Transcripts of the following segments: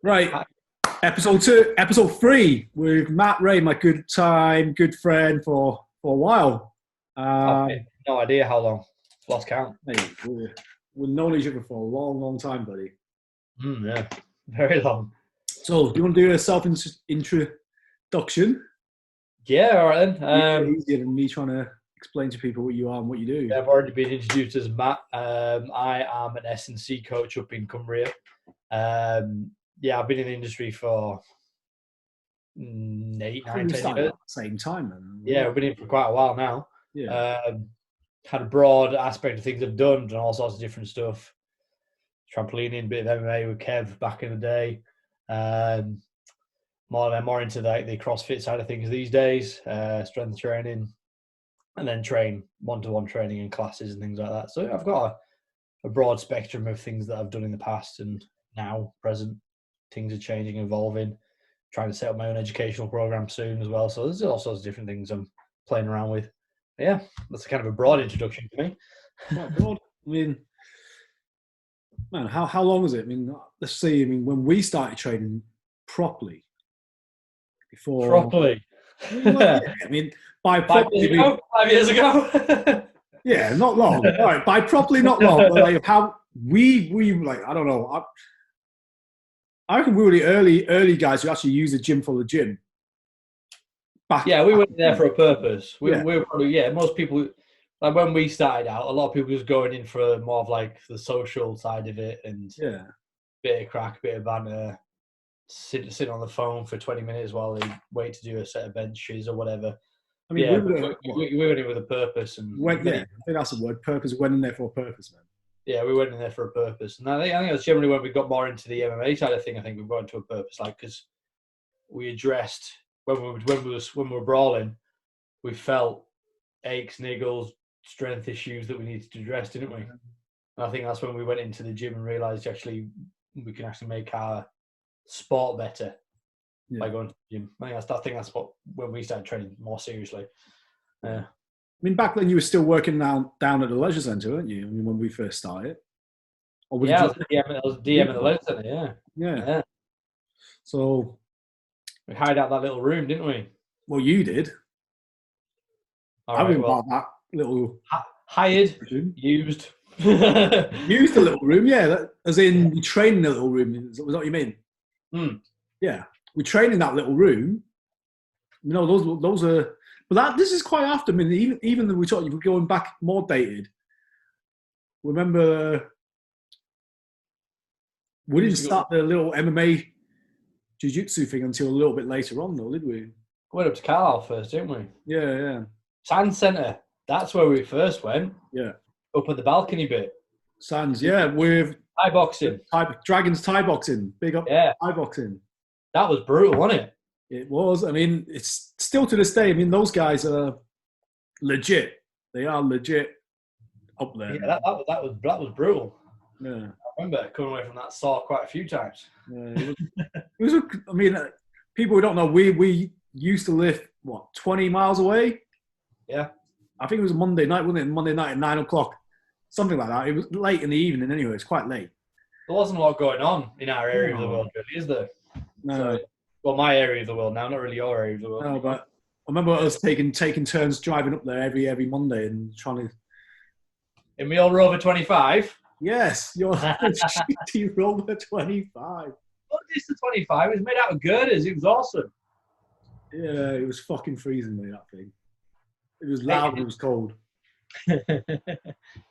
Right, episode 3 with Matt Reay, my good friend for a while. I've Um, no idea how long. Lost count. Hey, we've known each other for a long, long time, buddy. Yeah, very long. So, do you want to do a self-introduction? Yeah, all right then. Easier than me trying to explain to people what you are and what you do. I've already been introduced as Matt. I am an S&C coach up in Cumbria. Yeah, I've been in the industry for 8, 9, 10 years. At the same time, man. Yeah, we've been in for quite a while now. Yeah. Had a broad aspect of things I've done all sorts of different stuff. Trampolining, bit of MMA with Kev back in the day. More into the CrossFit side of things these days, strength training, and then train one-to-one training in classes and things like that. So I've got a broad spectrum of things that I've done in the past and now present. Things are changing, evolving. Trying to set up my own educational program soon as well. So there's all sorts of different things I'm playing around with. But yeah, that's kind of a broad introduction to me. Quite broad. I mean, man, how long is it? I mean, let's see. I mean, when we started training properly, Properly. I mean, by properly, 5 years ago. Yeah, not long. All right, by properly, not long. But like how we like, I don't know. I reckon we were the early guys who actually used the gym for the gym. We went there for a purpose. We were probably, most people, like when we started out, a lot of people was going in for more of like the social side of it and bit of crack, bit of banter, sit on the phone for 20 minutes while they wait to do a set of benches or whatever. I mean, we went in with a purpose. And I think that's the word, purpose. We went in there for a purpose, man. Yeah, we went in there for a purpose. And I think that's generally when we got more into the MMA side of thing. I think we got into a purpose, like, because we addressed, when we were brawling, we felt aches, niggles, strength issues that we needed to address, didn't we? And I think that's when we went into the gym and realised actually we can actually make our sport better by going to the gym. I think that's when we started training more seriously. I mean, back then you were still working down at the leisure centre, weren't you? I mean, when we first started. I was DM at the leisure centre, yeah. So we hired out that little room, didn't we? Well, you did. I wouldn't about that little hired, used. Used the little room, as in you train in the little room. Is that what you mean? Yeah, we train in that little room. You know, those are. But this is quite after. I mean, even though we talk, you're going back more dated. Remember, we didn't start the little MMA jiu-jitsu thing until a little bit later on, though, did we? We went up to Carlisle first, didn't we? Yeah. Sands Centre. That's where we first went. Yeah. Up at the balcony bit. Sands, with Thai boxing. Dragons Thai boxing. Big up Thai boxing. That was brutal, wasn't it? It was. I mean, it's still to this day. I mean, those guys are legit. They are legit up there. Yeah, that was brutal. Yeah. I remember coming away from that saw quite a few times. Yeah, it was I mean, people who don't know, we used to live, 20 miles away? Yeah. I think it was a Monday night, wasn't it? Monday night at 9 o'clock. Something like that. It was late in the evening anyway. It's quite late. There wasn't a lot going on in our area of the world, really, is there? No. Well, my area of the world now, not really your area of the world. No, but I remember us taking turns driving up there every Monday and trying to... In my old Rover 25? Yes, your shitty Rover 25. What is the 25? It was made out of girders. It was awesome. Yeah, it was fucking freezing, mate, that thing. It was loud and it was cold. It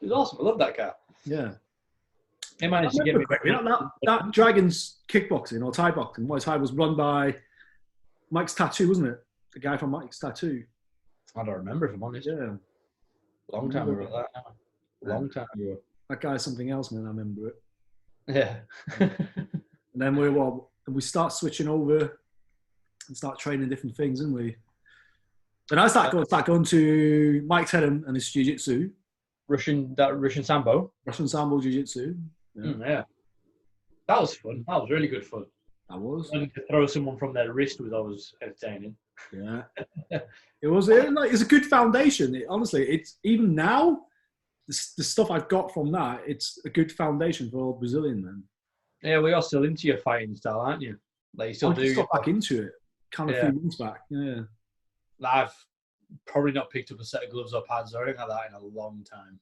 was awesome. I love that car. Yeah. They managed to get me... That Dragons kickboxing or Thai boxing, Thai was run by Mike's Tattoo, wasn't it? The guy from Mike's Tattoo. I don't remember, if I'm honest. Yeah. Long time ago that now. Long time ago. That guy's something else, man. I remember it. Yeah. And then we start switching over and start training different things, didn't we? And I start going to Mike's head and his jiu-jitsu. Russian Sambo. Russian Sambo jiu-jitsu. Yeah. That was fun. That was really good fun. That was. Learning to throw someone from their wrist was always entertaining. Yeah. It's a good foundation. Honestly, it's even now, the stuff I've got from that, it's a good foundation for all Brazilian men. Yeah, well, you're still into your fighting style, aren't you? Like you still I do. just got back into it, kind of a Yeah. few months back. Yeah. I've probably not picked up a set of gloves or pads or anything like that in a long time.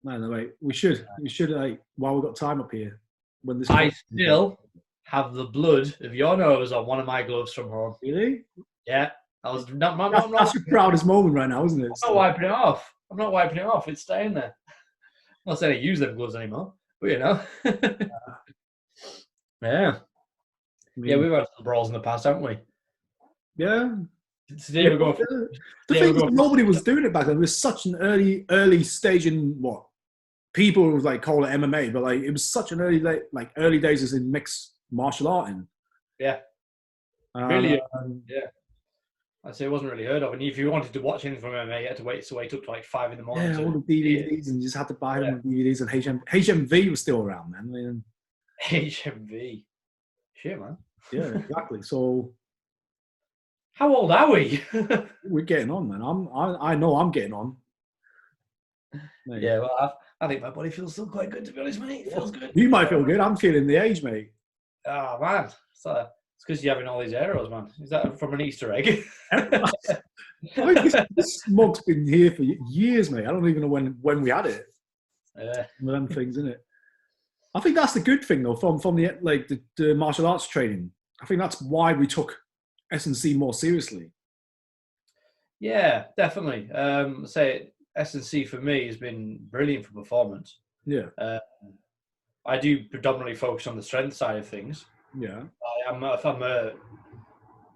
No, wait. We should like while we've got time up here. When this I still have the blood of your nose on one of my gloves from home. Really? Yeah. I was not That's your proudest moment right now, isn't it? I'm not wiping it off. I'm not wiping it off. It's staying there. I'm not saying I use them gloves anymore, but you know. Yeah. Yeah, we've had some brawls in the past, haven't we? Yeah. Today we're going. The thing is, nobody was doing it back then. It was such an early stage in what people would like call it MMA, but like it was such an early days as in mixed martial art. Yeah. Really. Yeah. I'd say it wasn't really heard of. And if you wanted to watch anything from MMA, you had to wait up to like 5 in the morning. Yeah, all the DVDs, and you just had to buy them with DVDs. And HMV was still around, man. I mean, HMV. Shit, man. Yeah, exactly. So, how old are we? We're getting on, man. I know I'm getting on. Mate. Yeah, well, I think my body feels still quite good, to be honest, mate. It feels good. You might feel good. I'm feeling the age, mate. Oh, man. It's because you're having all these arrows, man. Is that from an Easter egg? This smug's been here for years, mate. I don't even know when we had it. Yeah. One of them things, isn't it? I think that's the good thing, though, from the martial arts training. I think that's why we took S&C more seriously. Yeah, definitely. Say S&C for me has been brilliant for performance. Yeah. I do predominantly focus on the strength side of things. Yeah.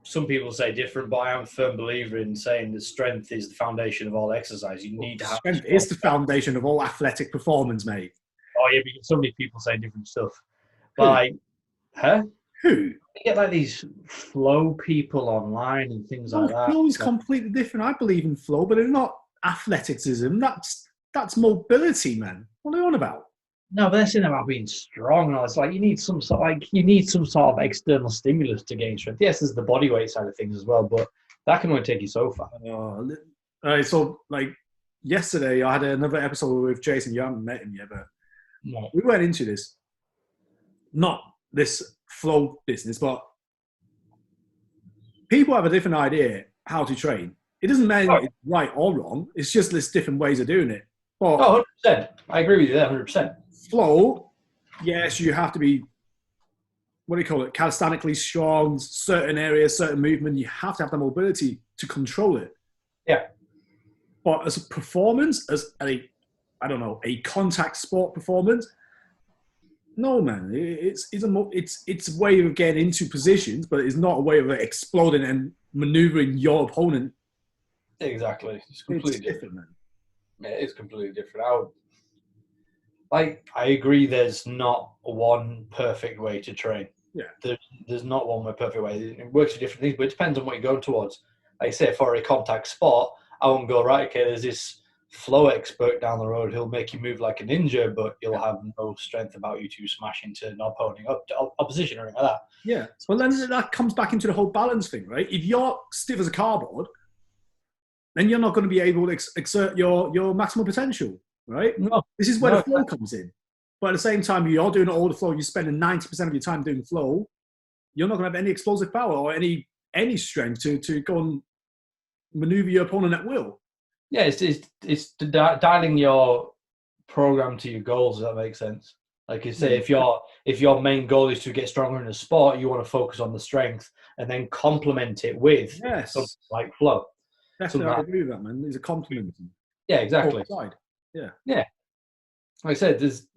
Some people say different, but I am a firm believer in saying that strength is the foundation of all exercise. You need to have strength is the foundation of all athletic performance, mate. Oh yeah, but so many people say different stuff. But Who? You get like these flow people online and things like that. Flow is completely different. I believe in flow, but it's not athleticism. That's mobility, man. What are you on about? No, but they're saying about being strong. It's like you need some sort of external stimulus to gain strength. Yes, there's the body weight side of things as well, but that can only take you so far. All right, so like yesterday, I had another episode with Jason. You haven't met him yet, but we went into this, not this flow business, but people have a different idea how to train. It doesn't matter if it's right or wrong. It's just there's different ways of doing it. But 100%. I agree with you there, 100%. Flow, yes, you have to be, what do you call it, calisthenically strong, certain areas, certain movement. You have to have the mobility to control it. Yeah. But as a performance, as a contact sport performance, no, man. It's a way of getting into positions, but it's not a way of exploding and maneuvering your opponent. Exactly. It's completely different, man. Yeah, it's completely different. I agree. There's not one perfect way to train. Yeah. There's not one perfect way. It works for different things, but it depends on what you're going towards. Like I say, for a contact sport, I won't go, right, okay, there's this flow expert down the road who'll make you move like a ninja, but you'll have no strength about you to smash into an opposition or anything like that. Yeah. Well, then that comes back into the whole balance thing, right? If you're stiff as a cardboard, then you're not going to be able to exert your maximum potential, right? No. This is where the flow comes in. But at the same time, you're doing all the flow, you're spending 90% of your time doing flow, you're not going to have any explosive power or any strength to go and maneuver your opponent at will. Yeah, it's dialing your program to your goals, if that makes sense. Like you say, if your main goal is to get stronger in a sport, you want to focus on the strength and then complement it with something like flow. Definitely, I agree with that, man. It's a compliment. Yeah, exactly. Yeah. Like I said, there's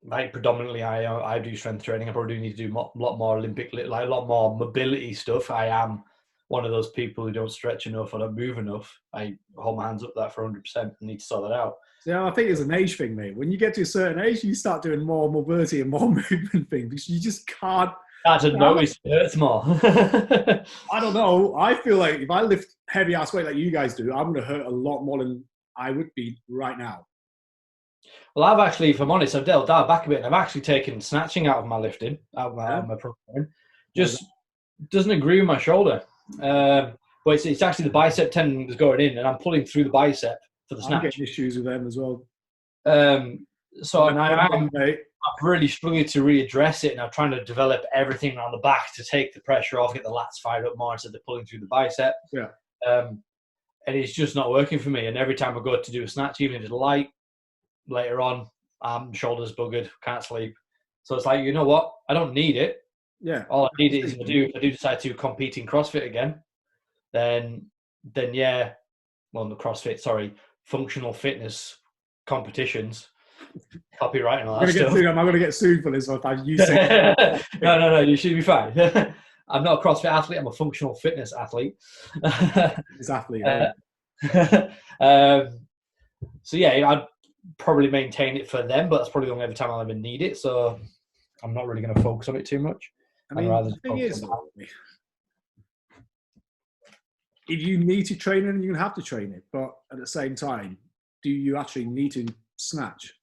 predominantly I do strength training. I probably do need to do a lot more Olympic, like a lot more mobility stuff. I am one of those people who don't stretch enough or don't move enough. I hold my hands up that for 100%. I need to sort that out. Yeah, I think it's an age thing, mate. When you get to a certain age, you start doing more mobility and more movement things because you just can't. I don't know, it hurts more. I don't know. I feel like if I lift heavy ass weight like you guys do, I'm going to hurt a lot more than I would be right now. Well, I've actually, if I'm honest, I've dialed back a bit and I've actually taken snatching out of my lifting, out of my program. Just doesn't agree with my shoulder. But it's actually the bicep tendon that's going in and I'm pulling through the bicep for the snatch. I'm getting issues with them as well. So and I am, mate. I've really struggled to readdress it, and I'm trying to develop everything around the back to take the pressure off, get the lats fired up more instead of pulling through the bicep. Yeah. And it's just not working for me. And every time I go to do a snatch, even if it's light, later on, shoulders buggered, can't sleep. So it's like, you know what? I don't need it. Yeah. All I need is if I do decide to compete in CrossFit again, then yeah, well, the CrossFit, sorry, functional fitness competitions, copyright and all that stuff. I'm going to get sued for this if I use it. No, you should be fine. I'm not a CrossFit athlete. I'm a functional fitness athlete. Exactly. So yeah, I'd probably maintain it for them, but that's probably the only time I'll ever need it. So I'm not really going to focus on it too much. I mean, the thing is, if you need to train it, you're going to have to train it. But at the same time, do you actually need to snatch?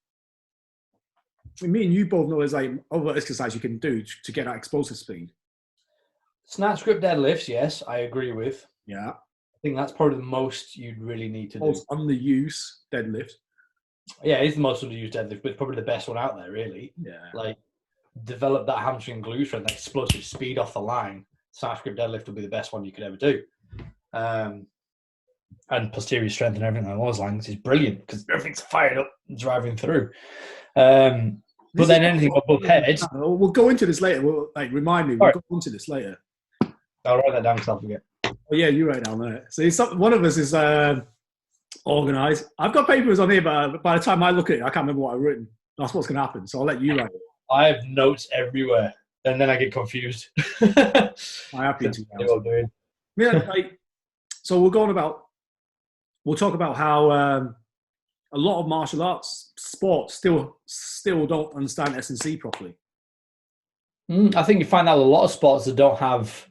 I mean, me and you both know there's like other exercise you can do to get that explosive speed. Snatch, grip, deadlifts, yes, I agree with. Yeah. I think that's probably the most you'd really need to do. Most underused deadlift. Yeah, it's the most underused deadlift, but it's probably the best one out there, really. Yeah. Like, develop that hamstring glute strength, that explosive speed off the line. Snatch, grip, deadlift would be the best one you could ever do. And posterior strength and everything along those lines is brilliant because everything's fired up and driving through. But then anything above head. We'll go into this later. Remind me. We'll go into this later. I'll write that down because I'll forget. Oh, yeah, you write down there. So one of us is organised. I've got papers on here, but by the time I look at it, I can't remember what I've written. That's what's going to happen. So I'll let you write it. I have notes everywhere, and then I get confused. I have been too. Yeah, so we'll talk about how a lot of martial arts sports still don't understand S&C properly. I think you find out a lot of sports that don't have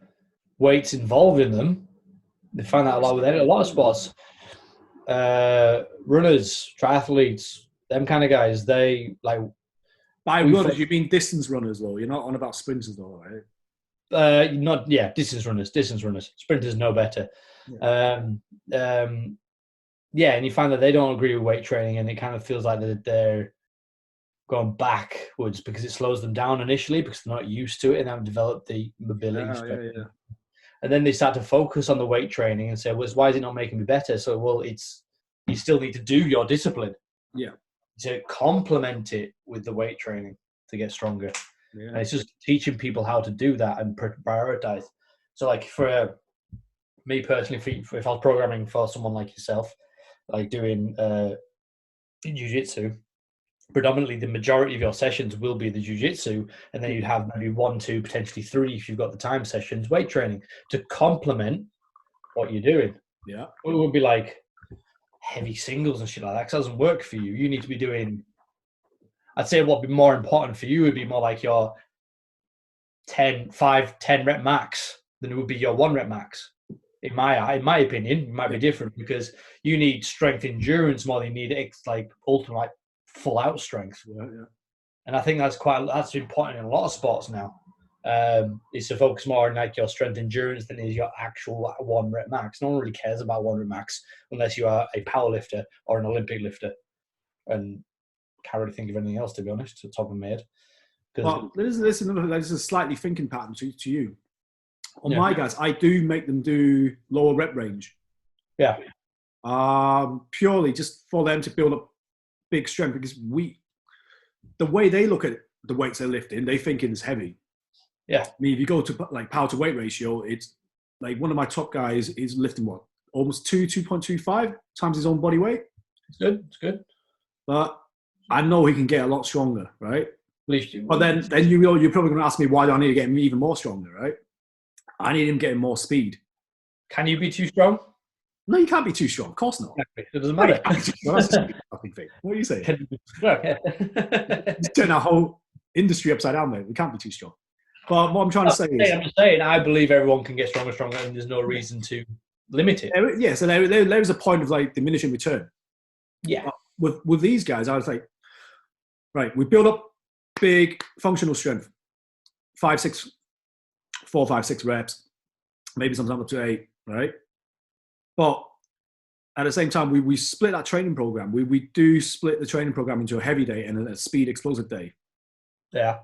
weights involved in them. They find that a lot with a lot of sports. Runners, triathletes, them kind of guys, they like. By runners, you mean distance runners, though. You're not on about sprinters, though, right? Distance runners. Sprinters know better. Yeah. And you find that they don't agree with weight training, and it kind of feels like they're going backwards because it slows them down initially because they're not used to it and haven't developed the mobility. Yeah. And then they start to focus on the weight training and say, well, why is it not making me better? So, well, you still need to do your discipline. Yeah. To complement it with the weight training to get stronger. Yeah. And it's just teaching people how to do that and prioritize. So like for me personally, if I was programming for someone like yourself, like doing jiu-jitsu, predominantly the majority of your sessions will be the jiu-jitsu, and then you'd have maybe 1, 2, potentially 3 if you've got the time sessions, weight training to complement what you're doing. Yeah. It would be like heavy singles and shit like that, because that doesn't work for you. You need to be doing, I'd say what would be more important for you would be more like your 10 rep max than it would be your 1 rep max. In my opinion, it might be different because you need strength endurance more than you need ultimate like full out strength. Yeah. And I think that's important in a lot of sports now. Is to focus more on like your strength endurance than is your actual 1 rep max. No one really cares about 1 rep max unless you are a power lifter or an Olympic lifter. And can't really think of anything else, to be honest, to the top of my head. Well, there's a slightly thinking pattern to you. On my guys, I do make them do lower rep range. Yeah. Purely just for them to build up big strength, because the way they look at the weights they're lifting, they think it's heavy. Yeah. I mean, if you go to like power to weight ratio, it's like one of my top guys is lifting almost 2.25 times his own body weight. It's good. But I know he can get a lot stronger, right? But then you're probably going to ask me why do I need to get him even more stronger, right? I need him getting more speed. Can you be too strong? No, you can't be too strong. Of course not. It doesn't matter. That's a stupid fucking thing. What are you saying? Just turn our whole industry upside down, mate. We can't be too strong. But what I'm trying to say is... I'm just saying, I believe everyone can get stronger, and there's no reason to limit it. Yeah, so there was a point of like diminishing return. Yeah. With these guys, I was like, right, we build up big functional strength, 4, 5, 6 reps, maybe sometimes up to 8, right? But at the same time, we split that training program. We do split the training program into a heavy day and a speed explosive day. Yeah.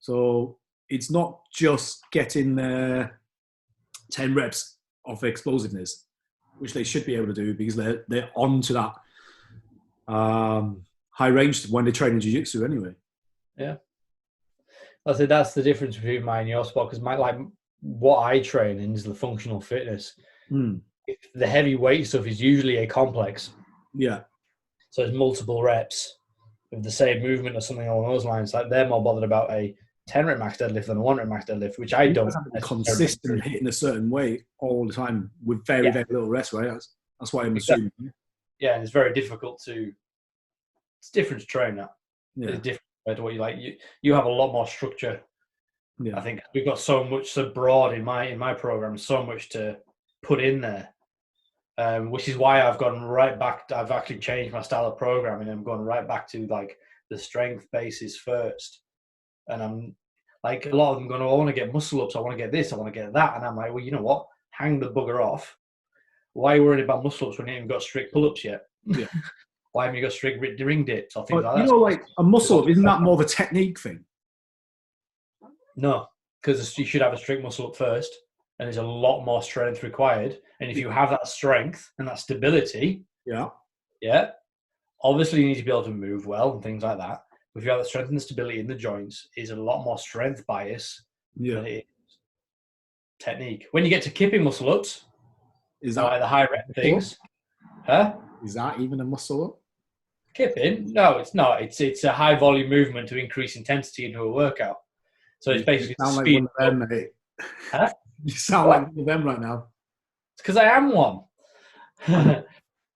So it's not just getting 10 reps of explosiveness, which they should be able to do because they're on to that high range when they train in jiu-jitsu anyway. Yeah. I say that's the difference between mine and your sport, because what I train in is the functional fitness. The heavy weight stuff is usually a complex. Yeah. So it's multiple reps with the same movement or something along those lines. Like they're more bothered about a 10 rep max deadlift than a 1 rep max deadlift, which I don't. Have to be consistent hitting a certain weight all the time with very, very little rest, right? That's why I'm assuming. Yeah, and it's very difficult to. It's different to train that. Yeah. It's different to what you like. You have a lot more structure. Yeah. I think we've got so broad in my program, so much to put in there. Which is why I've gone right back. I've actually changed my style of programming. I'm going right back to like the strength basis first. And I'm like, a lot of them going, I want to get muscle ups. I want to get this. I want to get that. And I'm like, well, you know what? Hang the bugger off. Why are you worried about muscle ups when you haven't got strict pull ups yet? Yeah. Why haven't you got strict ring dips or things like that? You know, like a muscle up, isn't that more of a technique thing? No, because you should have a strict muscle up first. And there's a lot more strength required. And if you have that strength and that stability, obviously you need to be able to move well and things like that. But if you have the strength and the stability in the joints, is a lot more strength bias than it is technique. When you get to kipping muscle ups, is that like the high rep things? Huh? Is that even a muscle up? Kipping? No, it's not. It's a high volume movement to increase intensity into a workout. So it's basically speed. Like one of them, mate. Huh? You sound like one of them right now. It's because I am one. But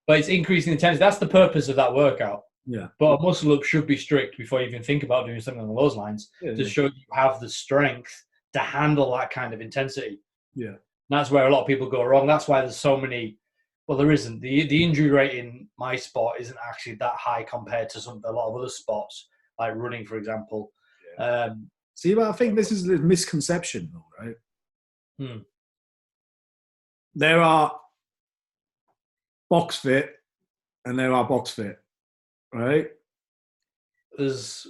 it's increasing intensity. That's the purpose of that workout. Yeah. But a muscle up should be strict before you even think about doing something along those lines to show you have the strength to handle that kind of intensity. Yeah. And that's where a lot of people go wrong. That's why there's so many. Well, there isn't. The injury rate in my sport isn't actually that high compared to a lot of other sports, like running, for example. Yeah. See, but I think this is the misconception, though, right? There are box fit and there are box fit, right? There's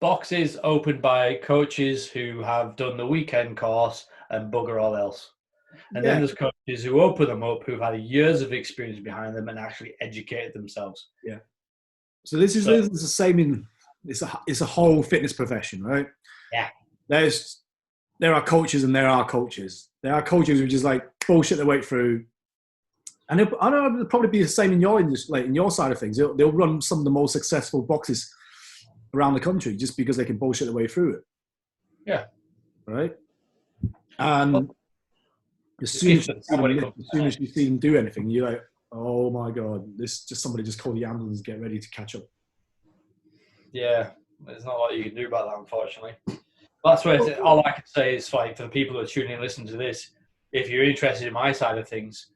boxes opened by coaches who have done the weekend course and bugger all else. And then there's coaches who open them up who've had years of experience behind them and actually educated themselves. Yeah. So this is the same in it's a whole fitness profession, right? Yeah. There are coaches and there are coaches. There are coaches who just like bullshit their way through. And I don't know, it'll probably be the same in your side of things. They'll run some of the most successful boxes around the country just because they can bullshit their way through it. Yeah. Right? And as soon as you see them do anything, you're like, oh my God, somebody just call the ambulance and get ready to catch up. Yeah. There's not a lot you can do about that, unfortunately. That's where all I can say is, like, for the people who are tuning in and listening to this, if you're interested in my side of things,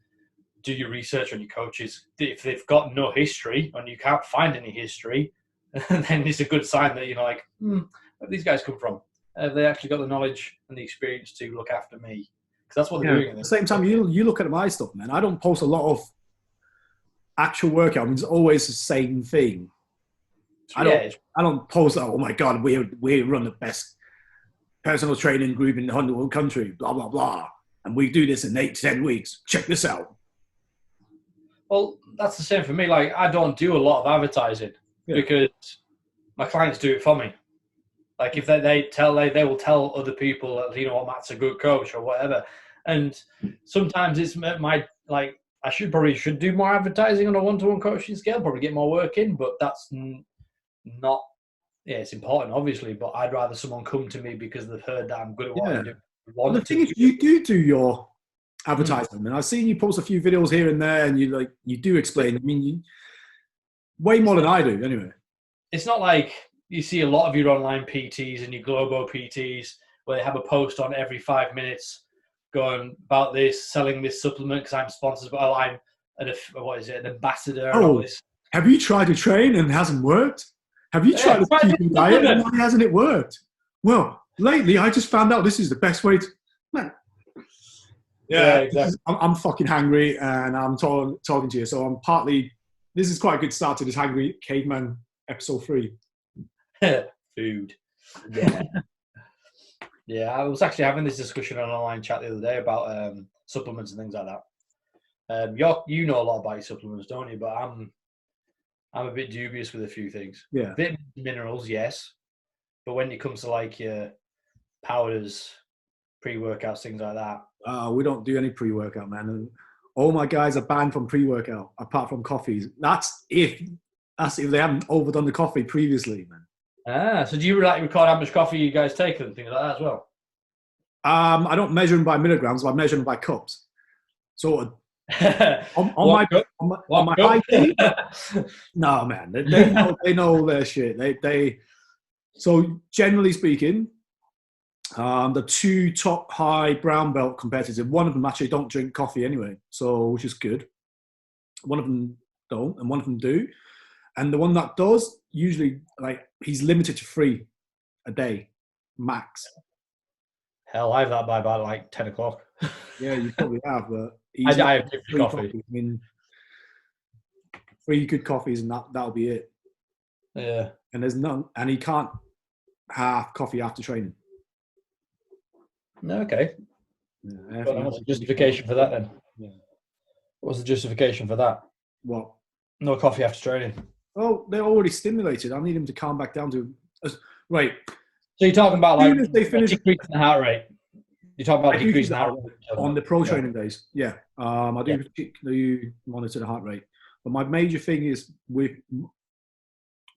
do your research on your coaches. If they've got no history and you can't find any history, then it's a good sign that you're like, where do these guys come from? Have they actually got the knowledge and the experience to look after me? Because that's what they're doing. At the same time, you look at my stuff, man. I don't post a lot of actual workout. It's always the same thing. I don't post, oh my God, we run the best personal training group in the whole country, blah, blah, blah. And we do this in 8 to 10 weeks. Check this out. Well, that's the same for me. Like, I don't do a lot of advertising because my clients do it for me. Like, if they will tell other people that, you know what, Matt's a good coach or whatever. And sometimes it's I should do more advertising on a one-to-one coaching scale, probably get more work in, but that's not, it's important, obviously, but I'd rather someone come to me because they've heard that I'm good at what I do. Well, the thing is, you do your advertising, and I've seen you post a few videos here and there, and you do explain. I mean, way more than I do, anyway. It's not like you see a lot of your online PTs and your Globo PTs where they have a post on every 5 minutes going about this, selling this supplement because I'm sponsored, but I'm an ambassador. Oh, have you tried to train and it hasn't worked? Have you tried to keep a diet and why hasn't it worked? Well, lately I just found out this is the best way to... Man. Yeah, exactly. I'm fucking hangry and I'm talking to you. So I'm partly... This is quite a good start to this Hangry Caveman episode 3. food. Yeah. Yeah, I was actually having this discussion on an online chat the other day about supplements and things like that. You know a lot about your supplements, don't you? But I'm a bit dubious with a few things. Yeah. Vitamins, minerals, yes, but when it comes to like your powders, pre-workouts, things like that, We don't do any pre-workout, man. And all my guys are banned from pre-workout, apart from coffees. That's if they haven't overdone the coffee previously, man. So do you like record how much coffee you guys take and things like that as well? I don't measure them by milligrams, but I measure them by cups. So on my high day, no, man, they know their shit. So generally speaking, the two top high brown belt competitors, one of them actually don't drink coffee anyway, so which is good. One of them don't, and one of them do. And the one that does, usually, like, he's limited to 3 a day, max. Hell, I have that by about like 10 o'clock. Yeah, you probably have, but I have 3 coffee. I mean, 3 good coffees, and that'll be it. Yeah. And there's none, and he can't have coffee after training. No, okay. Yeah, what's the justification for that then? Yeah. What's the justification for that? What? No coffee after training. Oh, they're already stimulated. I need them to calm back down to right. So you're talking about like decreasing the heart rate. You're talking about decreasing the heart rate on the pro training days. Yeah, I do particularly monitor the heart rate. But my major thing is with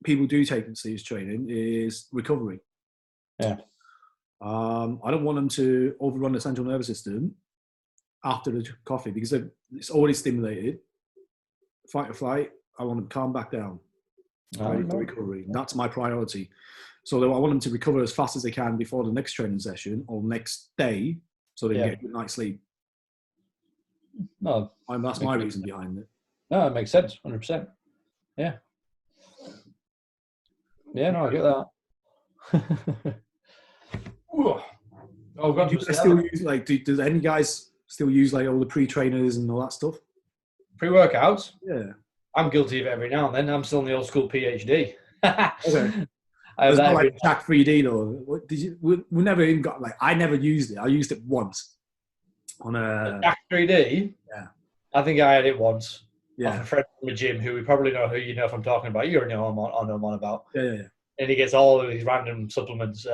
people do take serious training is recovery. Yeah. I don't want them to overrun the central nervous system after the coffee because it's already stimulated. Fight or flight. I want them to calm back down. Ready for recovery. And that's my priority. So I want them to recover as fast as they can before the next training session or next day, so they can get a good night's sleep. No, that's my reason behind it. No, it makes sense, 100%. Yeah. Yeah, no, I get that. Do you guys still use does any guys still use like all the pre-trainers and all that stuff? Pre-workouts? Yeah. I'm guilty of it every now and then. I'm still in the old school PhD. Okay. It's not like Jack 3D though. We never even got I never used it. I used it once on a Jack 3D. Yeah. I think I had it once. Yeah. Off a friend from the gym who we probably know who you know if I'm talking about. You already know I know one about. Yeah. And he gets all of these random supplements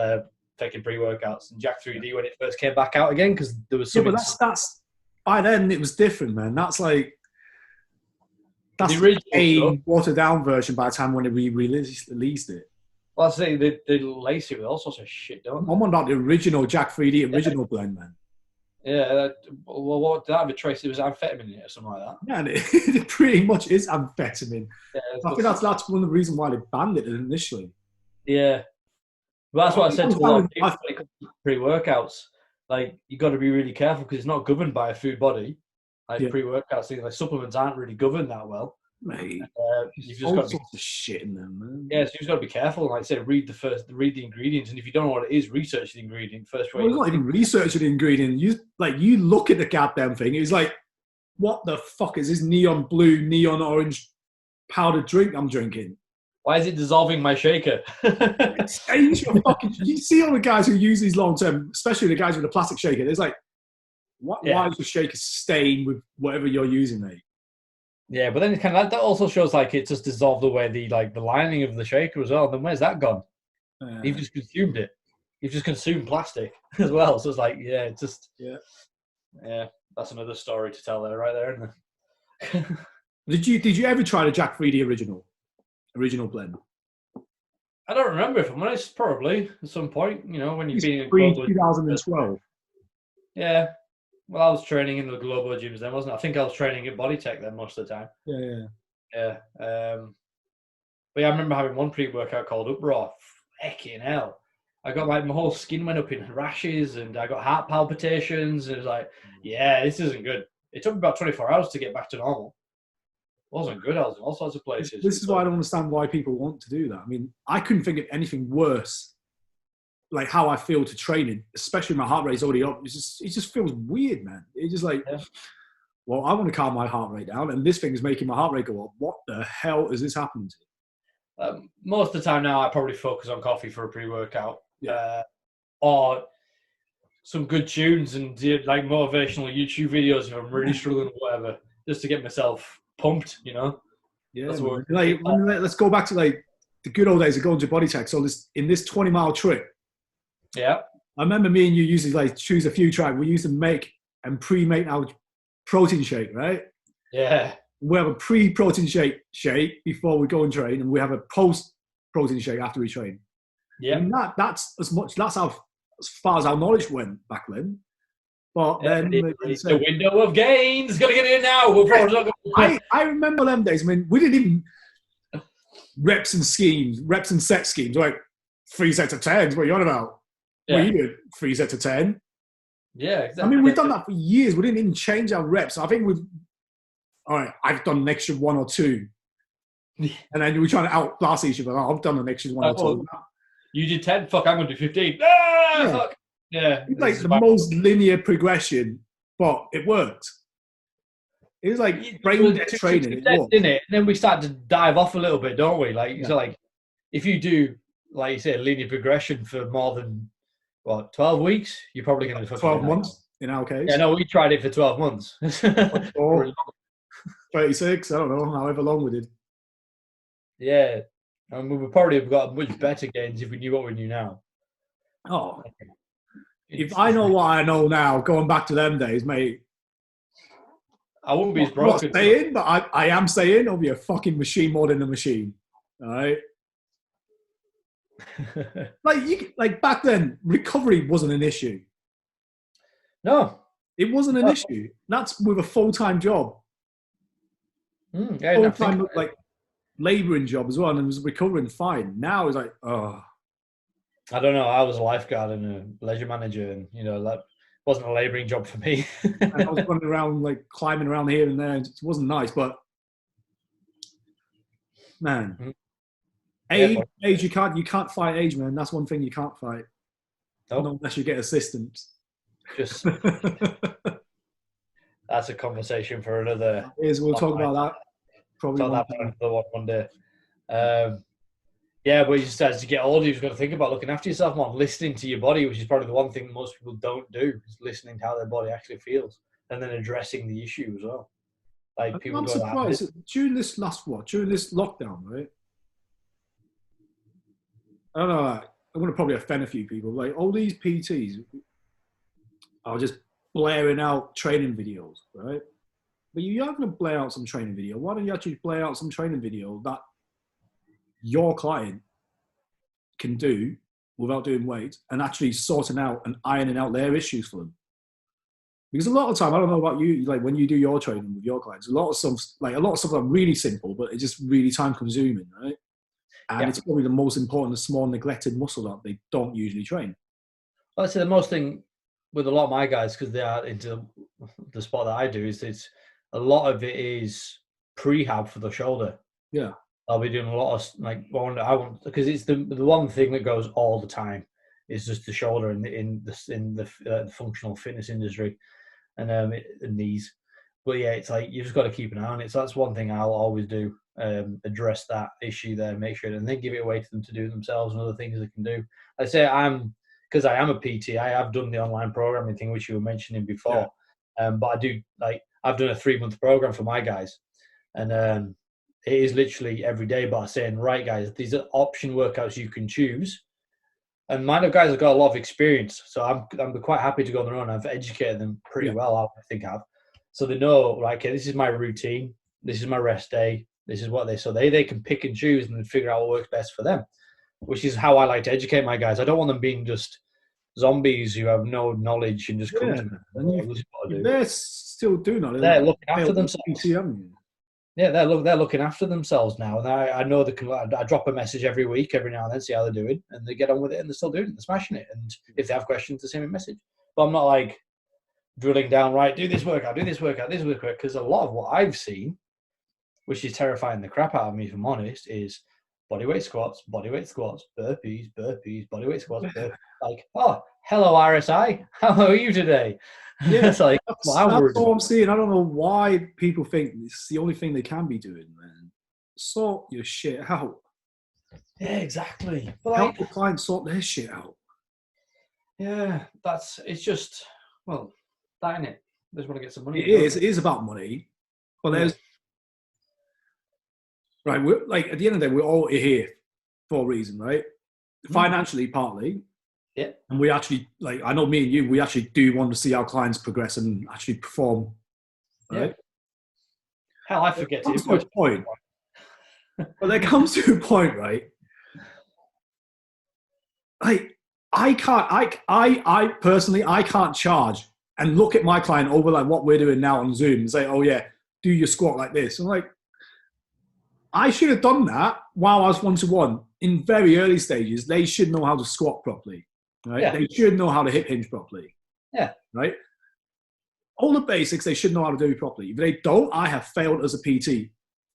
taking pre-workouts. And Jack 3D when it first came back out again because there was some. Yeah, but that's by then it was different, man. That's the original watered down version by the time when they released it. Well, I say they lace it with all sorts of shit, don't they? I'm on about the original Jack 3D original blend, man. Yeah, well, what did that have a trace? It was amphetamine in it or something like that. Yeah, and it pretty much is amphetamine. Yeah, I think that's one of the reasons why they banned it initially. Yeah, well, that's what I said to a lot of people when it comes to pre-workouts. Like, you got to be really careful because it's not governed by a food body. Like pre-workouts, things like supplements aren't really governed that well. Mate, you've just got to be shit in them, man. Yeah, so you've got to be careful. Like I said, read the ingredients, and if you don't know what it is, research the ingredient first. Well, it's not even researching the ingredient. You look at the goddamn thing. It's like, what the fuck is this neon blue, neon orange powdered drink I'm drinking? Why is it dissolving my shaker? You see all the guys who use these long term, especially the guys with the plastic shaker. It's like, why is the shaker stained with whatever you're using, mate? Yeah, but then it's kind of that also shows like it just dissolved away the lining of the shaker as well. Then where's that gone? You've just consumed it. You've just consumed plastic as well. So it's like, that's another story to tell there, right there, isn't it? Did you ever try the Jack 3D original blend? I don't remember if I'm honest. Probably at some point, when you've been in 2012. Yeah. Well, I was training in the global gyms then, wasn't I? I think I was training at Bodytech then most of the time. Yeah. But yeah, I remember having one pre-workout called Up Raw. Fucking hell. I got my whole skin went up in rashes and I got heart palpitations. And it was like, yeah, this isn't good. It took me about 24 hours to get back to normal. It wasn't good. I was in all sorts of places. This is why I don't understand why people want to do that. I mean, I couldn't think of anything worse. Like how I feel to training, especially my heart rate is already up. It just feels weird, man. It's just like, well, I want to calm my heart rate down, and this thing is making my heart rate go up. What the hell is this happening to? Most of the time now, I probably focus on coffee for a pre-workout, Yeah. or some good tunes and like motivational YouTube videos if I'm really struggling or whatever, just to get myself pumped. Yeah, That's man. what. Let's go back to like the good old days of going to body tech. So in this 20-mile trip, Yeah. I remember me and you used to like choose a few tracks. We used to make and pre-make our protein shake, right? Yeah. We have a pre-protein shake before we go and train, and we have a post-protein shake after we train. Yeah. I mean, that's how as far as our knowledge went back then. But then the window of gains, gotta get in now. We're probably not going. I remember them days. I mean, we didn't even reps and set schemes, like 3 sets of 10s. What are you on about? Yeah. We did 3 sets of 10. Yeah, exactly. I mean, we've done that for years. We didn't even change our reps. I think I've done an extra 1 or 2. And then we're trying to outclass each other. I've done an extra 1 or 2. You did 10. Fuck, I'm going to do 15. Ah, yeah. Fuck. Yeah. It's like the most linear progression, but it worked. It was like brain dead training. Didn't it? And then we start to dive off a little bit, don't we? Like, so like, if you do, like you say, linear progression for more than, 12 weeks, you're probably going to 12 months in our case. Yeah, no, we tried it for 12 months. 36, I don't know, however long we did. Yeah. And we would probably have got much better gains if we knew what we knew now. Oh. If I know what I know now, going back to them days, mate. I wouldn't be as broken. I'm not saying, but I am saying I'll be a fucking machine more than a machine. All right. like back then, recovery wasn't an issue. No. It wasn't an issue. That's with a full-time job. Full-time, like, labouring job as well, and it was recovering fine. Now it's like, oh. I don't know. I was a lifeguard and a leisure manager, and that wasn't a labouring job for me. I was running around, like climbing around here and there. It wasn't nice, but man, age you can't fight age, man. That's one thing you can't fight. Nope. Not unless you get assistance. Just that's a conversation for another. We'll talk about that. Probably one day. Yeah, but just as you get older, you've got to think about looking after yourself more, listening to your body, which is probably the one thing most people don't do, is listening to how their body actually feels, and then addressing the issue as well. Like people I'm surprised during this lockdown, right? I don't know. I'm going to probably offend a few people. Like all these PTs are just blaring out training videos, right? But you're going to blare out some training video. Why don't you actually blare out some training video that your client can do without doing weight and actually sorting out and ironing out their issues for them? Because a lot of time, I don't know about you, like when you do your training with your clients, a lot of stuff are really simple, but it's just really time consuming, right? And it's probably the most important, the small neglected muscle that they don't usually train. Well, I'd say the most thing with a lot of my guys, because they are into the sport that I do, is it's a lot of it is prehab for the shoulder. Yeah. I'll be doing a lot of because it's the one thing that goes all the time is just the shoulder in the functional fitness industry and the knees. But yeah, it's like you've just got to keep an eye on it. So that's one thing I'll always do, address that issue there, make sure, and then give it away to them to do themselves and other things they can do. I say because I am a PT, I have done the online programming thing, which you were mentioning before. Yeah. But I do I've done a 3-month program for my guys, and it is literally every day by saying, right, guys, these are option workouts you can choose. And my guys have got a lot of experience, so I'm quite happy to go on their own. I've educated them pretty well, I think I've. So they know, right, okay, this is my routine, this is my rest day, this is what they can pick and choose and figure out what works best for them, which is how I like to educate my guys. I don't want them being just zombies who have no knowledge and just come to me. They're still doing that. They're looking after themselves. Yeah, they're looking after themselves now, and I know I drop a message every week, every now and then, see how they're doing, and they get on with it, and they're still doing it, they're smashing it. And if they have questions, they send me a message. But I'm not like drilling down, right, do this workout, because a lot of what I've seen, which is terrifying the crap out of me, if I'm honest, is bodyweight squats, burpees, bodyweight squats, burpees. Like, oh, hello RSI, how are you today? Yeah, it's like that's all I'm seeing. I don't know why people think it's the only thing they can be doing, man. Sort your shit out. Yeah, exactly. But Help the client sort their shit out. Yeah, it's just, well, that in it. They just want to get some money. It is about money. But there's, right, we're like, at the end of the day, we're all here for a reason, right? Financially, partly. Yeah. And we actually, like, I know me and you, we actually do want to see our clients progress and actually perform, right? Yeah. Hell, I forget it. To a point. But there comes to a point, right? Like, I personally, I can't charge and look at my client over like what we're doing now on Zoom and say, oh yeah, do your squat like this. I'm like, I should have done that while I was one-to-one in very early stages. They should know how to squat properly, right? Yeah. They should know how to hip hinge properly. Yeah. Right? All the basics they should know how to do properly. If they don't, I have failed as a PT,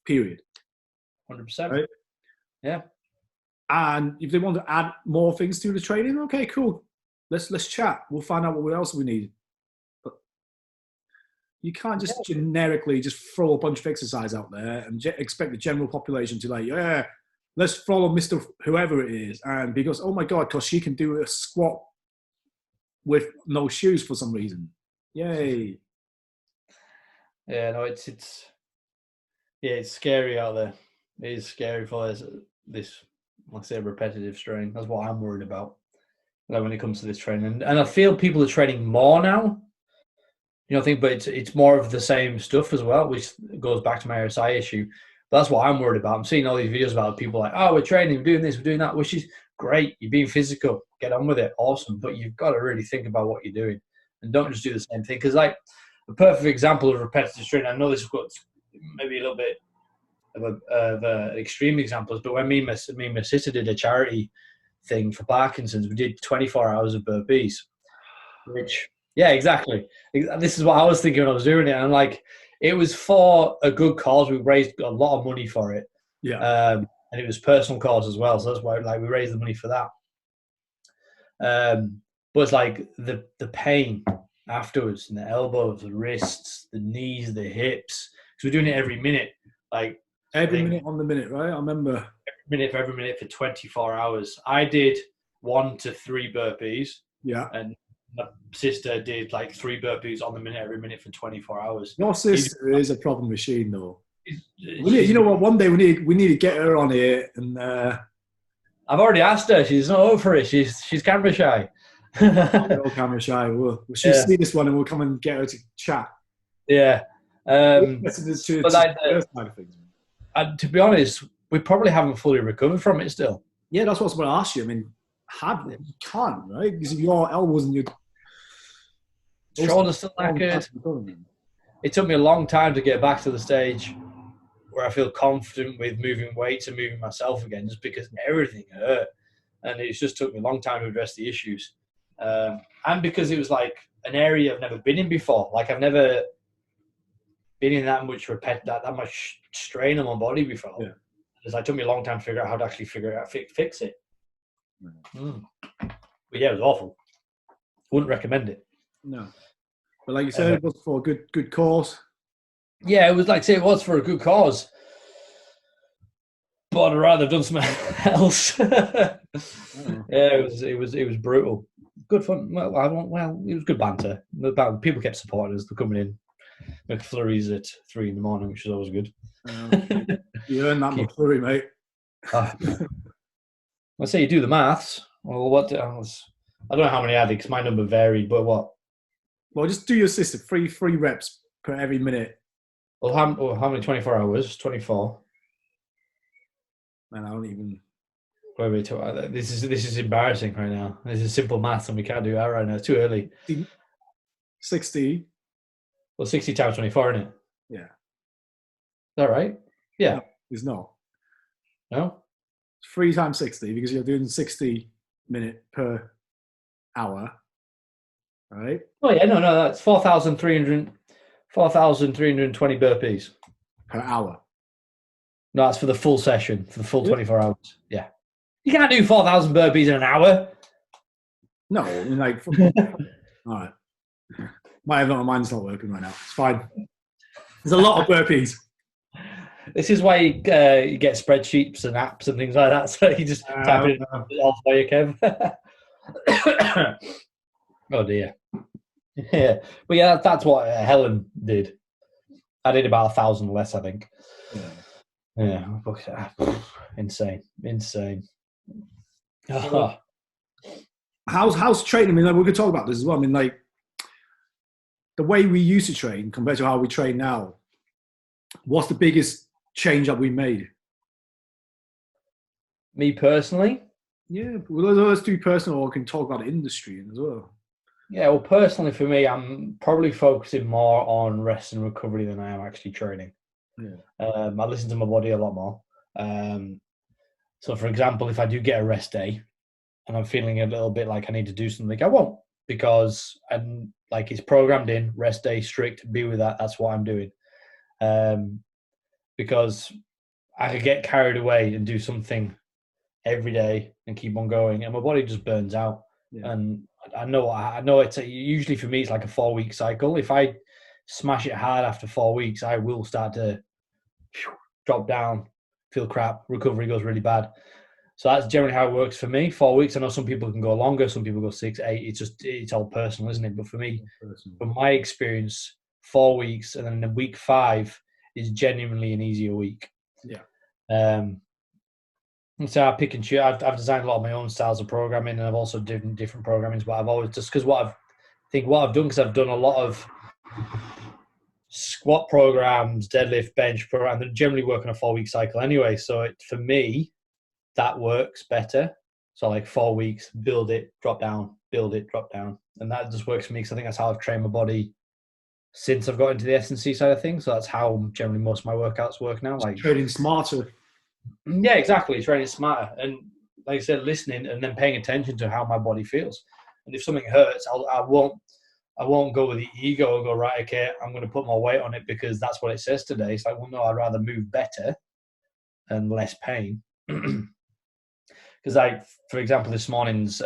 period. 100%. Right? Yeah. And if they want to add more things to the training, okay, cool. Let's chat. We'll find out what else we need. But you can't just generically just throw a bunch of exercise out there and expect the general population to like, yeah, let's follow Mr. Whoever it is. And because, oh my God, because she can do a squat with no shoes for some reason. Yay. Yeah, no, it's scary out there. It is scary for this, like I say, repetitive strain. That's what I'm worried about. Like when it comes to this training, and I feel people are training more now. You know, I think, but it's more of the same stuff as well, which goes back to my RSI issue. But that's what I'm worried about. I'm seeing all these videos about people like, oh, we're training, we're doing this, we're doing that, which is great. You're being physical, get on with it, awesome. But you've got to really think about what you're doing and don't just do the same thing. Because like a perfect example of repetitive training, I know this has got maybe a little bit of extreme examples, but when me and my sister did a charity thing for Parkinson's, we did 24 hours of burpees, which, yeah, exactly. This is what I was thinking when I was doing it. And I'm like, it was for a good cause. We raised a lot of money for it. Yeah. And it was personal cause as well. So that's why like we raised the money for that. But it's like the pain afterwards, and the elbows, the wrists, the knees, the hips. Because we're doing it every minute. Like every minute on the minute, right? I remember. Every minute for 24 hours. I did 1 to 3 burpees. Yeah. And my sister did like 3 burpees on the minute every minute for 24 hours. Your sister is a problem machine, though. You know what? One day we need to get her on here, and I've already asked her. She's not up for it. She's camera shy. Camera shy. She'll see this one, and we'll come and get her to chat. Yeah. But like and to be honest, we probably haven't fully recovered from it still. Yeah, that's what I was going to ask you. I mean, you can't, right? Because if your elbows and your shoulders still knackered. It took me a long time to get back to the stage where I feel confident with moving weights and moving myself again, just because everything hurt. And it just took me a long time to address the issues. And because it was like an area I've never been in before. Like I've never been in that much that much strain on my body before. Yeah. Because it took me a long time to figure out how to actually fix it. But yeah, it was awful. Wouldn't recommend it. No. But like you said, it was for a good cause. Yeah, it was like say it was for a good cause. But I'd rather have done something else. Yeah, it was brutal. Good fun. Well, it was good banter. People kept supporting us. They're coming in. McFlurries at 3 a.m, which is always good. You earned that McFlurry, mate. I say you do the maths. Well, what? I don't know how many I had because my number varied. But what? Well, just do your system. 3 reps per every minute. Well, how many 24 hours? 24. Man, I don't even. Wait. This is embarrassing right now. This is simple maths, and we can't do that right now. It's too early. 60. Well, 60 times 24, isn't it? Yeah. Is that right? Yeah. No, it's not. No? It's 3 times 60 because you're doing 60 minute per hour. Right? Oh, yeah. No. That's 4,320 burpees. Per hour. No, that's for the full session, for the full 24 hours. Yeah. You can't do 4,000 burpees in an hour. No, I mean, like, all right. Mine's not working right now. It's fine. There's a lot of burpees. This is why you get spreadsheets and apps and things like that. So you just type it in all for you, Kev. Oh dear. Yeah, but yeah, that's what Helen did. I did about 1,000 less, I think. Yeah, insane. So, how's training? I mean, like, we could talk about this as well. I mean, like the way we used to train compared to how we train now. What's the biggest change that we made? Me personally? Yeah, well, let's do personal, or we can talk about industry as well. Yeah, well, personally for me, I'm probably focusing more on rest and recovery than I am actually training. Yeah. I listen to my body a lot more. So, for example, if I do get a rest day and I'm feeling a little bit like I need to do something, I won't, because I'm like, it's programmed in, rest day, strict, be with that. That's what I'm doing. Because I could get carried away and do something every day and keep on going, and my body just burns out. Yeah. And I know it's usually for me it's like a 4-week cycle. If I smash it hard after 4 weeks, I will start to drop down, feel crap, recovery goes really bad. So that's generally how it works for me. 4 weeks. I know some people can go longer, some people go 6, 8. It's all personal, isn't it? But for me, from my experience, 4 weeks, and then week 5 is genuinely an easier week. Yeah. So I pick and choose. I've designed a lot of my own styles of programming, and I've also done different programmings. But I've always, just because what I've done, because I've done a lot of squat programs, deadlift, bench program, that generally work on a 4-week cycle anyway. So for me, that works better. So like 4 weeks, build it, drop down, build it, drop down, and that just works for me because I think that's how I've trained my body since I've got into the S&C side of things. So that's how generally most of my workouts work now. Like training smarter. Yeah, exactly. Training smarter, and like I said, listening and then paying attention to how my body feels. And if something hurts, I won't go with the ego and go, right, okay, I'm going to put my weight on it because that's what it says today. It's like, well, no, I'd rather move better and less pain. Because for example, this morning's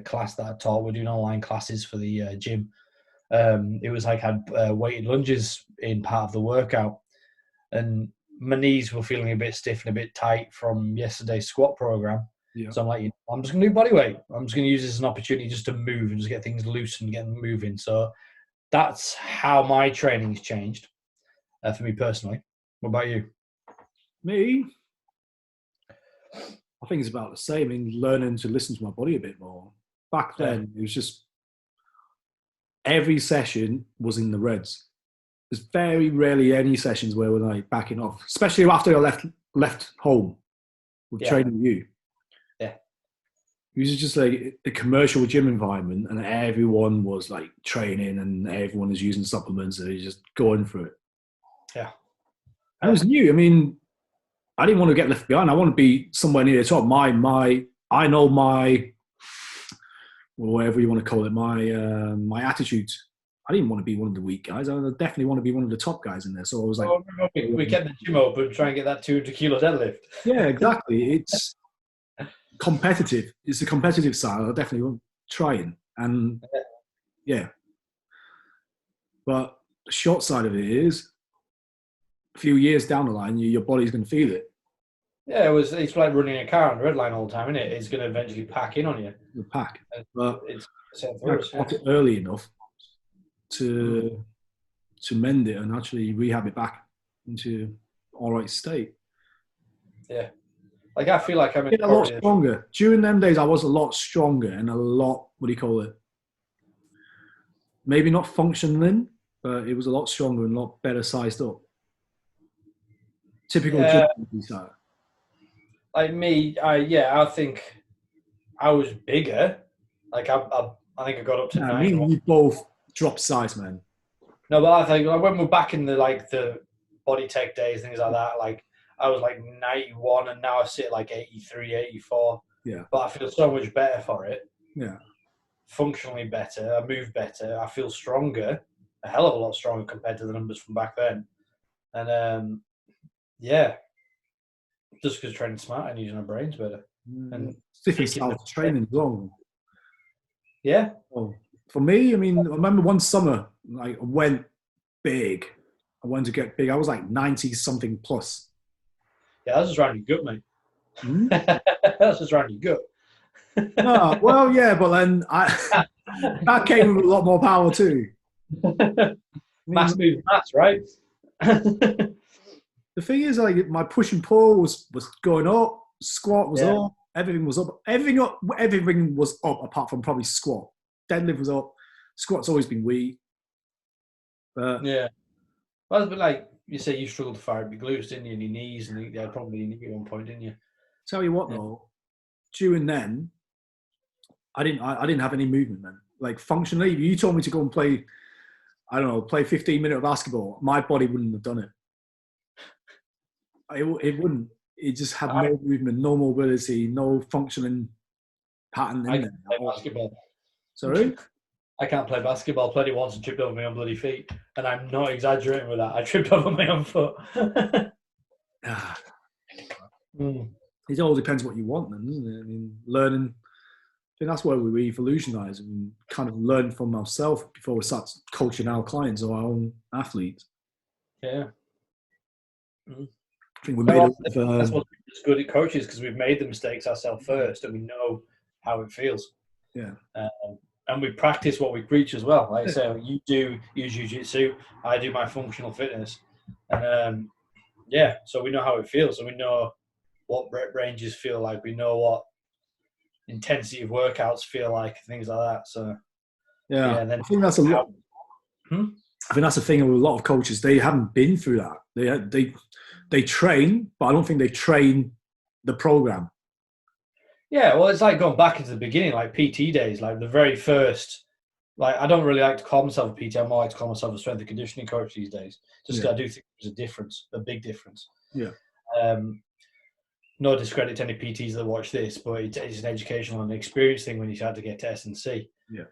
class that I taught, we're doing online classes for the gym. It was like I had weighted lunges in part of the workout, and my knees were feeling a bit stiff and a bit tight from yesterday's squat program. Yeah. So I'm like, I'm just going to do body weight. I'm just going to use this as an opportunity just to move and just get things loose and get them moving. So that's how my training's changed for me personally. What about you? Me? I think it's about the same. I mean, learning to listen to my body a bit more. Back then, it was just every session was in the reds. There's very rarely any sessions where we're like backing off, especially after I left home with training with you. Yeah. It was just like a commercial gym environment, and everyone was like training and everyone was using supplements, and they just going for it. Yeah. And it was new. I mean, I didn't want to get left behind. I want to be somewhere near the top. I know my, whatever you want to call it, my attitudes. I didn't want to be one of the weak guys. I definitely want to be one of the top guys in there. So I was like, we kept the gym open, try and get that 200 kilo deadlift. Yeah, exactly. It's competitive. It's a competitive side. I definitely want trying. And yeah. But the short side of it is a few years down the line, your body's going to feel it. Yeah, it's like running a car on the red line all the time, isn't it? It's going to eventually pack in on you. The pack. But it's caught it early enough to mend it and actually rehab it back into all right state. Yeah. Like I feel like I'm a lot stronger. During them days, I was a lot stronger and a lot, what do you call it? Maybe not functioning, but it was a lot stronger and a lot better sized up. Typical gym style. Like me, I think I was bigger. Like I think I got up to 9. Me and you both dropped size, man. No, but I think when we're back in the body tech days, things like that, like I was like 91 and now I sit like 83, 84. Yeah. But I feel so much better for it. Yeah. Functionally better. I move better. I feel stronger. A hell of a lot stronger compared to the numbers from back then. And just because training smart and using our brains better. And different style of training wrong. Yeah. Well, for me, I mean, I remember one summer, like I went big. I wanted to get big. I was like 90 something plus. Yeah, that's just around your gut, mate. Hmm? That's just around your gut. No, well, yeah, but then that came with a lot more power too. I Mass mean, moves mass, right? the thing is, like, my push and pull was going up, squat was Yeah. up, everything was up, everything was up apart from probably squat. Deadlift was up, squat's always been weak. But Yeah. Well, but like you say, you struggled to fire up your glutes, didn't you, and your knees, and you had probably your knee at one point, didn't you? tell you what, Yeah. though, during then, I didn't have any movement then. Like functionally, if you told me to go and play, I don't know, play 15 minutes of basketball, my body wouldn't have done it. It wouldn't. It just had no movement, no mobility, no functioning pattern I in can't there play at all. basketball. Sorry? I can't play basketball. Played it once and tripped over my own bloody feet. And I'm not exaggerating with that. I tripped over my own foot. It all depends what you want then, doesn't it? I mean, learning, I think that's where we revolutionize and kind of learn from ourselves before we start coaching our clients or our own athletes. Yeah. I think we made that's what's good at coaches, because we've made the mistakes ourselves first and we know how it feels. Yeah. And we practice what we preach as well. Like I say, you do your jiu-jitsu, I do my functional fitness. And so we know how it feels, and we know what rep ranges feel like. We know what intensity of workouts feel like, things like that. So yeah, and then I think that's a lot. I think that's the thing with a lot of coaches. They haven't been through that. They train, but I don't think they train the program. Yeah, well, it's like going back into the beginning, like PT days, like the very first. Like, I don't really like to call myself a PT. I more like to call myself a strength and conditioning coach these days. Just because I do think there's a difference, a big difference. Yeah. No discredit to any PTs that watch this, but it's an educational and experience thing when you start to get to S&C. Yeah.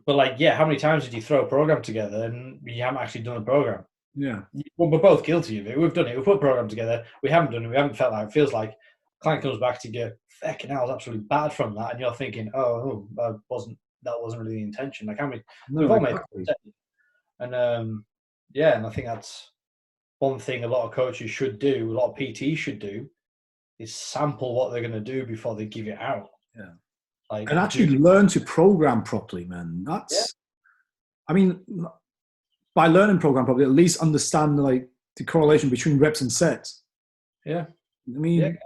But like, how many times did you throw a program together and you haven't actually done a program? Yeah. Well, we're both guilty of it. We've done it. We've put a program together. We haven't done it. We haven't felt like it. Feels like client comes back to you, fucking hell, I was absolutely bad from that, and you're thinking, that wasn't really the intention. Like, we've all made mistakes. And and I think that's one thing a lot of coaches should do, a lot of PTs should do, is sample what they're going to do before they give it out. Yeah. Like, and actually learn to program properly, man. I mean, by learning program properly, at least understand like the correlation between reps and sets. Yeah. I mean,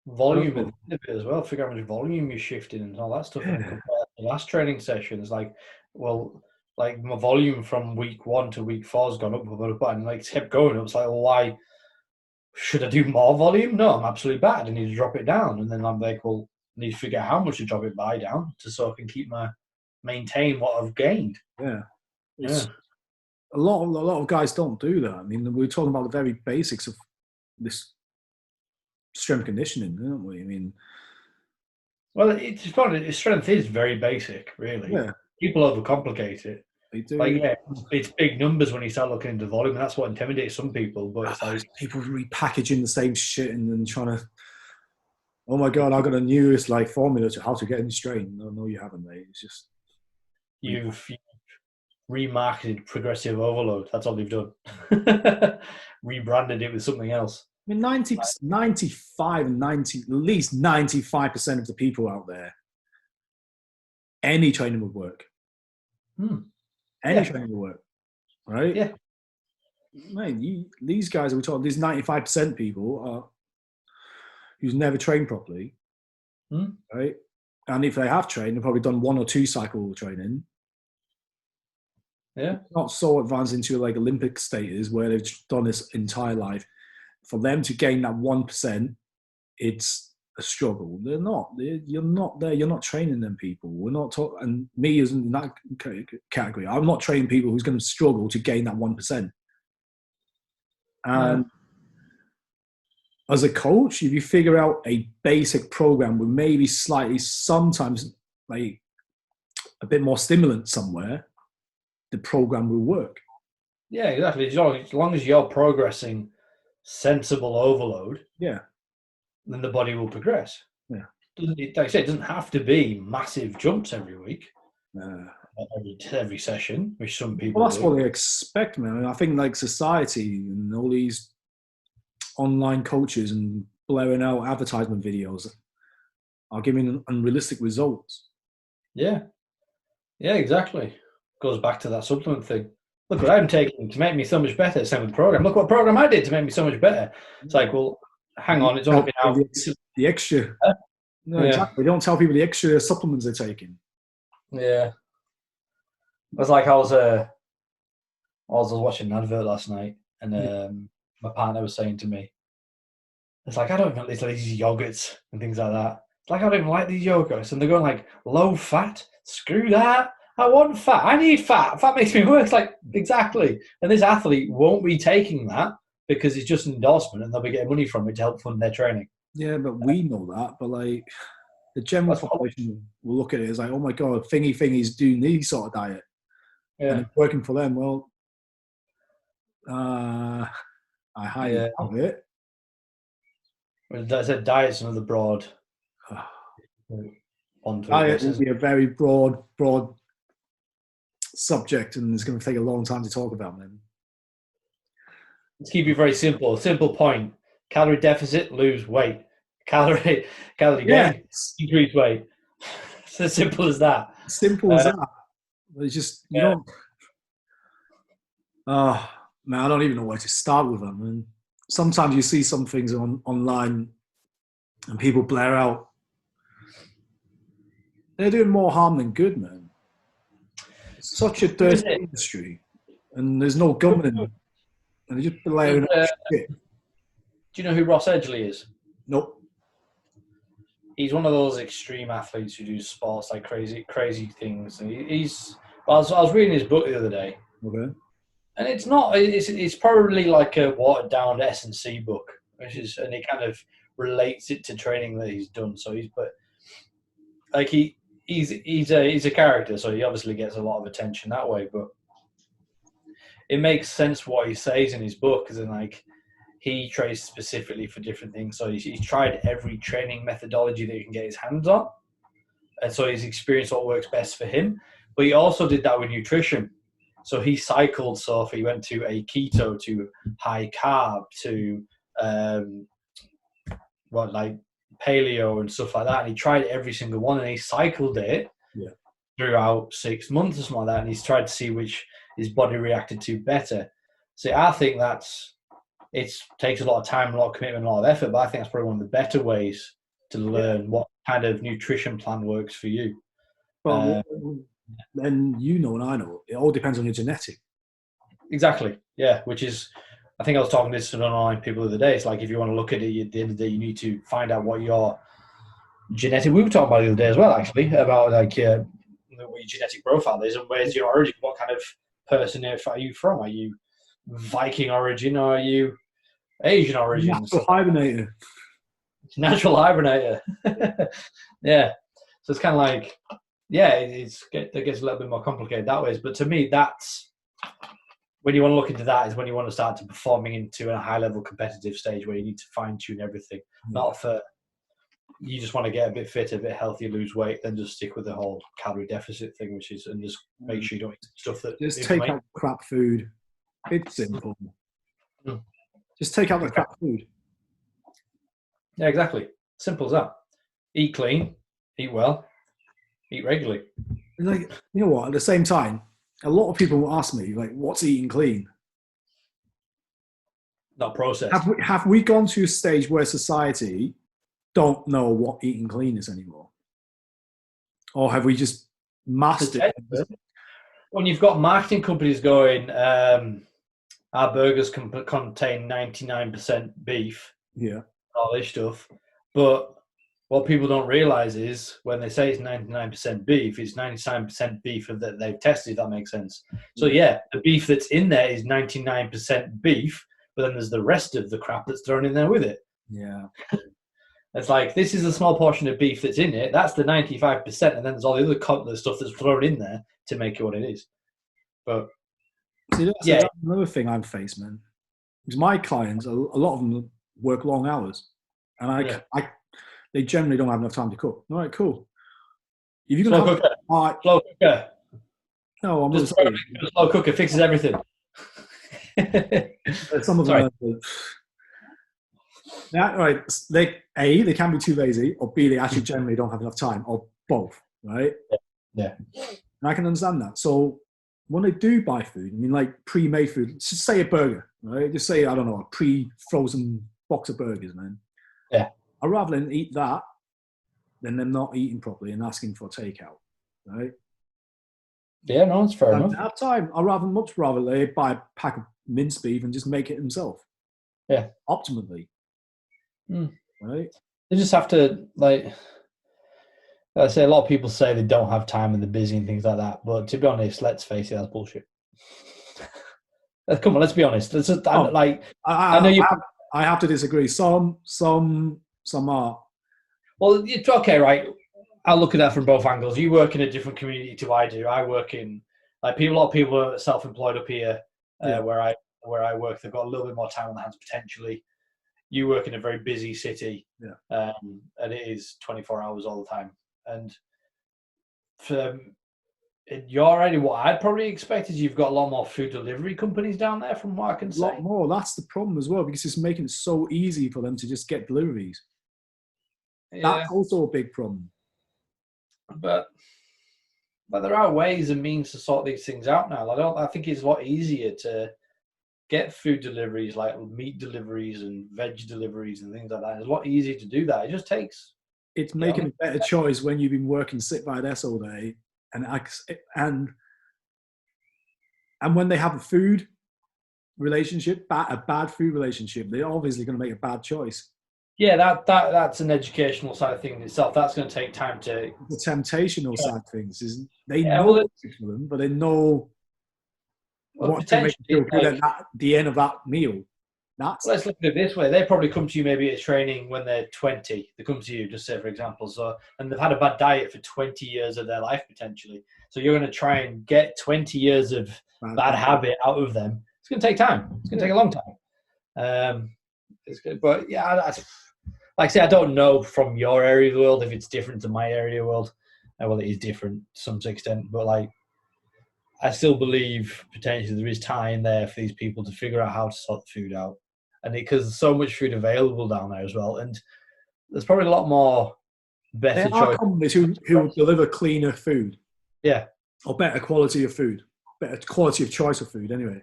volume of it as well. Figure out how much volume you're shifting and all that stuff. And compare the last training sessions, like my volume from week 1 to week 4 has gone up, and like kept going up. It's like, well, why should I do more volume? No, I'm absolutely bad. I need to drop it down. And then I'm like, well, I need to figure out how much to drop it down so I can maintain what I've gained. Yeah. A lot of guys don't do that. I mean, we're talking about the very basics of this strength conditioning, aren't we? I mean, well, strength is very basic, really. Yeah. People overcomplicate it. They do. Like, it's big numbers when you start looking into volume, and that's what intimidates some people. But it's like people repackaging the same shit and then trying to. Oh my god! I got a newest formula to how to get in strain. No, you haven't, mate. It's just you've remarketed progressive overload. That's all you've done. Rebranded it with something else. I mean, 95 and 90, at least 95% of the people out there, any training would work. Any training would work, right? Yeah. Man, these guys are talking. These 95% people who's never trained properly, right? And if they have trained, they've probably done 1 or 2 cycle training. Yeah. Not so advanced into like Olympic status where they've done this entire life. For them to gain that 1%, it's a struggle. They're not. You're not there. You're not training them people. We're not talking. And me is in that category. I'm not training people who's going to struggle to gain that 1%. And as a coach, if you figure out a basic program with maybe slightly, sometimes like a bit more stimulant somewhere, the program will work. Yeah, exactly. As long as you're progressing sensible overload, then the body will progress. Yeah. Like I say, it doesn't have to be massive jumps every week. every session, which some people Well, that's do. what they expect, man. I think like society and all these online coaches and blaring out advertisement videos are giving unrealistic results. Yeah, exactly. Goes back to that supplement thing. Look what I'm taking to make me so much better. Same with the program. Look what program I did to make me so much better. It's like, well, hang on, it's only been out. The extra. No, Yeah. exactly. They don't tell people the extra supplements they're taking. Yeah. It's like I was watching an advert last night, and my partner was saying to me, it's like, I don't even like these yogurts and things like that. It's like, I don't even like these yogurts. And they're going like, low fat? Screw that. I want fat. I need fat. Fat makes me work. It's like, exactly. And this athlete won't be taking that because it's just an endorsement and they'll be getting money from it to help fund their training. Yeah, but we know that. But like the general population will look at it as like, oh my God, thingy's doing these sort of diet. Yeah. And it's working for them. Well, I highly doubt it. I said diet's another broad. Diet will be a very broad subject, and it's going to take a long time to talk about, man. Let's keep it very simple. Simple point. Calorie deficit, lose weight. Calorie gain, increase weight. It's as simple as that. Simple as that. It's just, you don't. Oh, man, I don't even know where to start with them. And sometimes you see some things online and people blare out. They're doing more harm than good, man. It's such a dirty industry. And there's no government. And they're just blaring out shit. Do you know who Ross Edgley is? Nope. He's one of those extreme athletes who do sports like crazy things. And I was reading his book the other day. Okay. And it's not. It's probably like a watered down S&C book, and it kind of relates it to training that he's done. So he's a character, so he obviously gets a lot of attention that way. But it makes sense what he says in his book, because he trains specifically for different things. So he's tried every training methodology that he can get his hands on, and so he's experienced what works best for him. But he also did that with nutrition. So he cycled. So if he went to a keto, to high carb, to like paleo and stuff like that, and he tried every single one, and he cycled it throughout 6 months or something like that, and he's tried to see which his body reacted to better. So I think it takes a lot of time, a lot of commitment, a lot of effort, but I think that's probably one of the better ways to learn what kind of nutrition plan works for you. Well, then you know and I know, it all depends on your genetic. Exactly, yeah, which is, I think I was talking to some online people the other day. It's like, if you want to look at it at the end of the day, you need to find out what your genetic, we were talking about the other day as well, actually, about what your genetic profile is and where's your origin, what kind of person are you from? Are you Viking origin or are you Asian origin? Natural hibernator. Yeah. So it's kind of like, it gets a little bit more complicated that way. But to me, that's when you want to look into that, is when you want to start to performing into a high level competitive stage where you need to fine tune everything. Not for, you just want to get a bit fitter, a bit healthier, lose weight, then just stick with the whole calorie deficit thing, and just make sure you don't eat stuff that just take out crap food. It's simple. Just take out the crap food. Yeah, exactly. Simple as that. Eat clean, eat well, eat regularly. Like, you know what? At the same time, a lot of people will ask me, like, what's eating clean? Not processed. Have we gone to a stage where society don't know what eating clean is anymore? Or have we just mastered it? When you've got marketing companies going, our burgers can contain 99% beef. Yeah. All this stuff. But what people don't realize is when they say it's 99% beef, it's 99% beef that they've tested, if that makes sense. So yeah, the beef that's in there is 99% beef, but then there's the rest of the crap that's thrown in there with it. Yeah. It's like, this is a small portion of beef that's in it. That's the 95%. And then there's all the other stuff that's thrown in there to make it what it is. But see, that's another thing I've faced, man. Because my clients, a lot of them work long hours. And they generally don't have enough time to cook. All right, cool. If you can slow cooker. No, I'm Just not saying. a slow cooker fixes everything. Some of them are, right. They can be too lazy, or B, they actually generally don't have enough time, or both, right? Yeah. And I can understand that. So when they do buy food, I mean, like pre-made food, just say a burger, right? Just say, I don't know, a pre-frozen box of burgers, man. Yeah. I'd rather them eat that than them not eating properly and asking for takeout, right? Yeah, no, it's fair enough. At time, much rather they buy a pack of minced beef and just make it himself. Yeah. Optimally. Right? They just have to, like I say, a lot of people say they don't have time and they're busy and things like that. But to be honest, let's face it, that's bullshit. Come on, let's be honest. I know you. I have to disagree. Some are. Well, it's okay, right? I'll look at that from both angles. You work in a different community to I do. I work in a lot of people are self-employed up here, where I work. They've got a little bit more time on their hands potentially. You work in a very busy city, and it is 24 hours all the time. And in your area, what I'd probably expect is you've got a lot more food delivery companies down there, from what I can say. A lot more. That's the problem as well, because it's making it so easy for them to just get deliveries. Yeah. That's also a big problem. But there are ways and means to sort these things out now. I think it's a lot easier to get food deliveries, like meat deliveries and veg deliveries and things like that. It's a lot easier to do that. It just takes. It's making a better choice when you've been working sit by desk all day, and when they have a food relationship, a bad food relationship, they're obviously going to make a bad choice. Yeah, that's an educational side of things itself. That's going to take time to. The temptational side of things is they know it's for them, but they know what to make you feel good at the end of that meal. Let's look at it this way. They probably come to you maybe at training when they're 20. They come to you, just say for example, and they've had a bad diet for 20 years of their life potentially. So you're going to try and get 20 years of bad habit out of them. It's going to take time. It's going to take a long time. It's good, but yeah, like I say, I don't know from your area of the world if it's different to my area of the world. Well, it is different to some extent, but like I still believe potentially there is time there for these people to figure out how to sort the food out, and because there's so much food available down there as well, and there's probably a lot more better there are companies who deliver cleaner food, or better quality of food, better quality of choice of food. Anyway,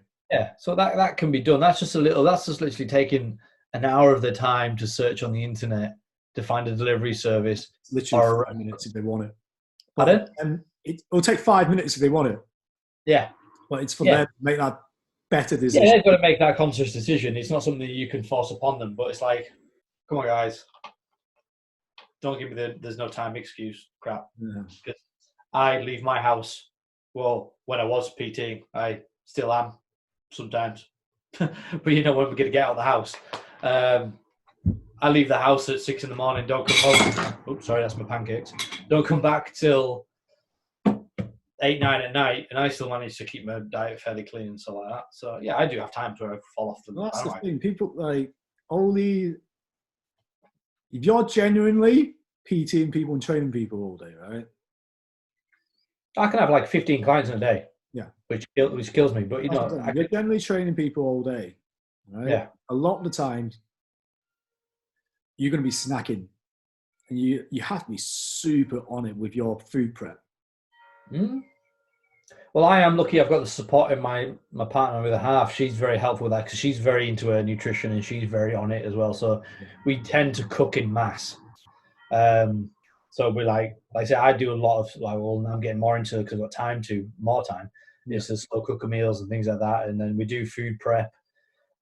so that can be done. That's just literally taking an hour of their time to search on the internet to find a delivery service. Literally 5 minutes if they want it. Pardon? And it'll take 5 minutes if they want it. Yeah. But it's for them to make that better decision. Yeah, they've got to make that conscious decision. It's not something you can force upon them, but it's like, come on, guys. Don't give me there's no time excuse crap. Because I leave my house, well, when I was PT, I still am sometimes. But when we're going to get out of the house, I leave the house at 6 a.m, don't come home. Oops, sorry, that's my pancakes. Don't come back till 8, 9 at night, and I still manage to keep my diet fairly clean and stuff like that. So yeah, I do have times where I fall off the. That's the thing. People if you're genuinely PTing people and training people all day, right? I can have like 15 clients in a day. Yeah, which kills me. But you're generally training people all day, right? Yeah. A lot of the time, you're going to be snacking, and you have to be super on it with your food prep. Well, I am lucky. I've got the support in my partner with a half. She's very helpful with that because she's very into her nutrition and she's very on it as well. So we tend to cook in mass. So we like I say, I do a lot of I'm getting more into it because I've got more time. It's the slow cooker meals and things like that, and then we do food prep.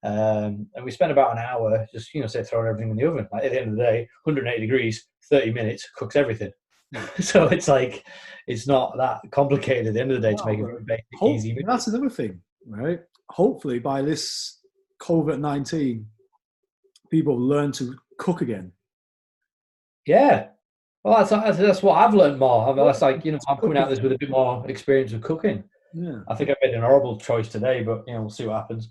And we spend about an hour just say throwing everything in the oven. Like at the end of the day, 180 degrees, 30 minutes cooks everything. So it's like it's not that complicated at the end of the day to make it very basic, easy. That's another thing, right? Hopefully by this COVID-19, people learn to cook again. Yeah. Well, that's what I've learned more. That's like I'm coming out of this with a bit more experience of cooking. Yeah. I think I made an horrible choice today, but we'll see what happens.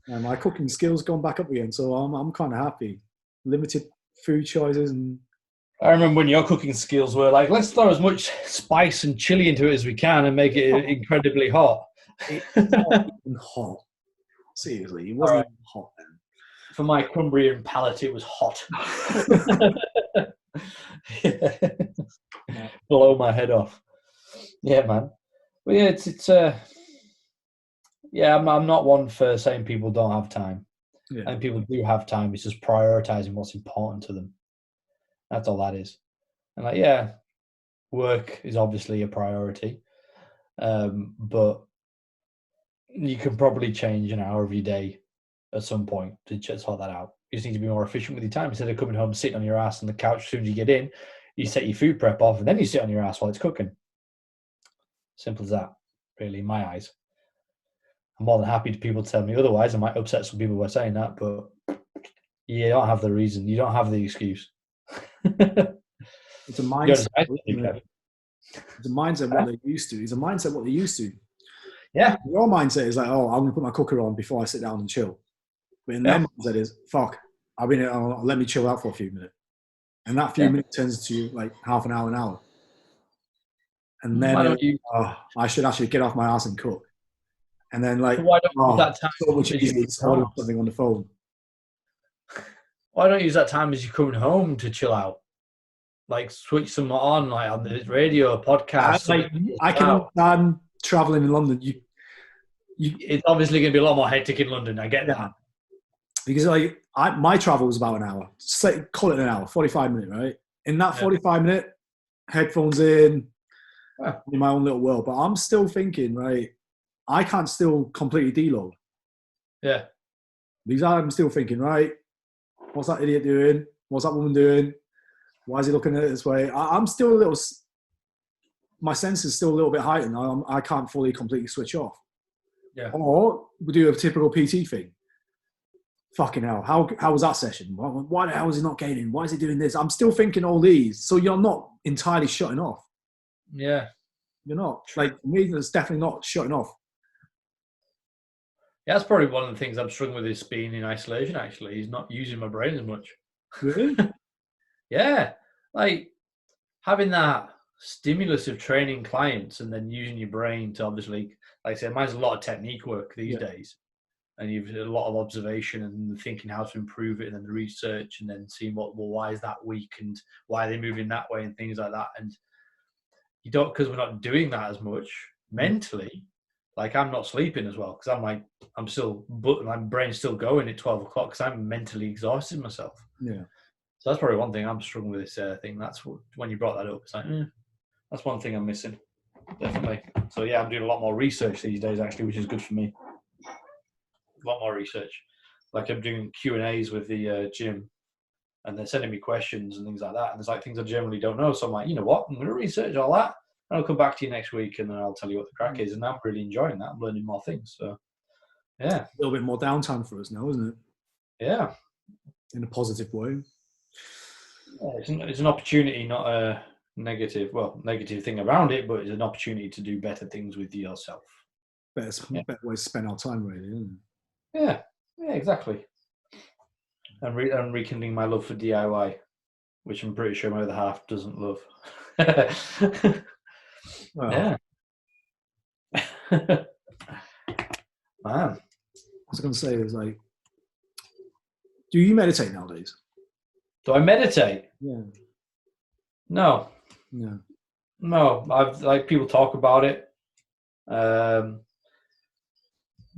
My cooking skills gone back up again, so I'm kind of happy. Limited food choices and I remember when your cooking skills were like, let's throw as much spice and chili into it as we can and make it incredibly hot. It's not even hot. Seriously, it wasn't even hot then. For my Cumbrian palate, it was hot. Blow my head off. Yeah, man. Well, yeah, it's yeah, I'm not one for saying people don't have time. Yeah. And people do have time. It's just prioritizing what's important to them. That's all that is. And like, yeah, work is obviously a priority, but you can probably change an hour of your day at some point to just sort that out. You just need to be more efficient with your time. Instead of coming home, sitting on your ass on the couch as soon as you get in, you set your food prep off and then you sit on your ass while it's cooking. Simple as that, really, in my eyes. I'm more than happy to people tell me otherwise. I might upset some people by saying that, but you don't have the reason. You don't have the excuse. It's a mindset. It's a mindset what they're used to. It's a mindset what they're used to. Yeah. Your mindset is like, oh, I'm going to put my cooker on before I sit down and chill. But in their mindset is, fuck, I've been here, let me chill out for a few minutes. And that few minutes turns to like half an hour. And then I should actually get off my ass and cook. And then like, why don't use that time so much easier to order something on the phone. Why don't you use that time as you're coming home to chill out? Like switch some on, like on the radio, podcast. I can understand traveling in London. It's obviously going to be a lot more hectic in London. I get that. Because like my travel was about an hour. Say, call it an hour, 45 minutes, right? In that 45 minute, headphones in my own little world. But I'm still thinking, right? I can't still completely deload. Yeah. Because I'm still thinking, right? What's that idiot doing? What's that woman doing? Why is he looking at it this way? I'm still a little. My sense is still a little bit heightened. I can't fully completely switch off. Yeah. Or we do a typical PT thing. Fucking hell. How was that session? Why the hell is he not gaining? Why is he doing this? I'm still thinking all these. So you're not entirely shutting off. Yeah. You're not. Like, for me, it's definitely not shutting off. Yeah, that's probably one of the things I'm struggling with is being in isolation, actually. Is not using my brain as much. Really? Yeah. Like, having that stimulus of training clients and then using your brain to obviously, like I said, mine's a lot of technique work these days. And you've a lot of observation and thinking how to improve it and then the research and then seeing why is that weak and why are they moving that way and things like that. And you don't, because we're not doing that as much mentally, like I'm not sleeping as well because my brain's still going at 12 o'clock because I'm mentally exhausted myself. Yeah. So that's probably one thing I'm struggling with this thing. That's when you brought that up. It's like, that's one thing I'm missing. Definitely. So yeah, I'm doing a lot more research these days actually, which is good for me. A lot more research. Like I'm doing Q&As with the gym and they're sending me questions and things like that. And there's like things I generally don't know. So I'm like, you know what? I'm going to research all that. And I'll come back to you next week and then I'll tell you what the crack is. And I'm really enjoying that. I'm learning more things. So yeah. A little bit more downtime for us now, isn't it? Yeah. In a positive way. Yeah, it's an opportunity, not a negative thing around it, but it's an opportunity to do better things with yourself. Better way to spend our time, really, isn't it? Yeah, exactly. And rekindling my love for DIY, which I'm pretty sure my other half doesn't love. Yeah. Man. I was going to say, is like, do you meditate nowadays? Do I meditate? Yeah. No. Yeah. No, I've like people talk about it.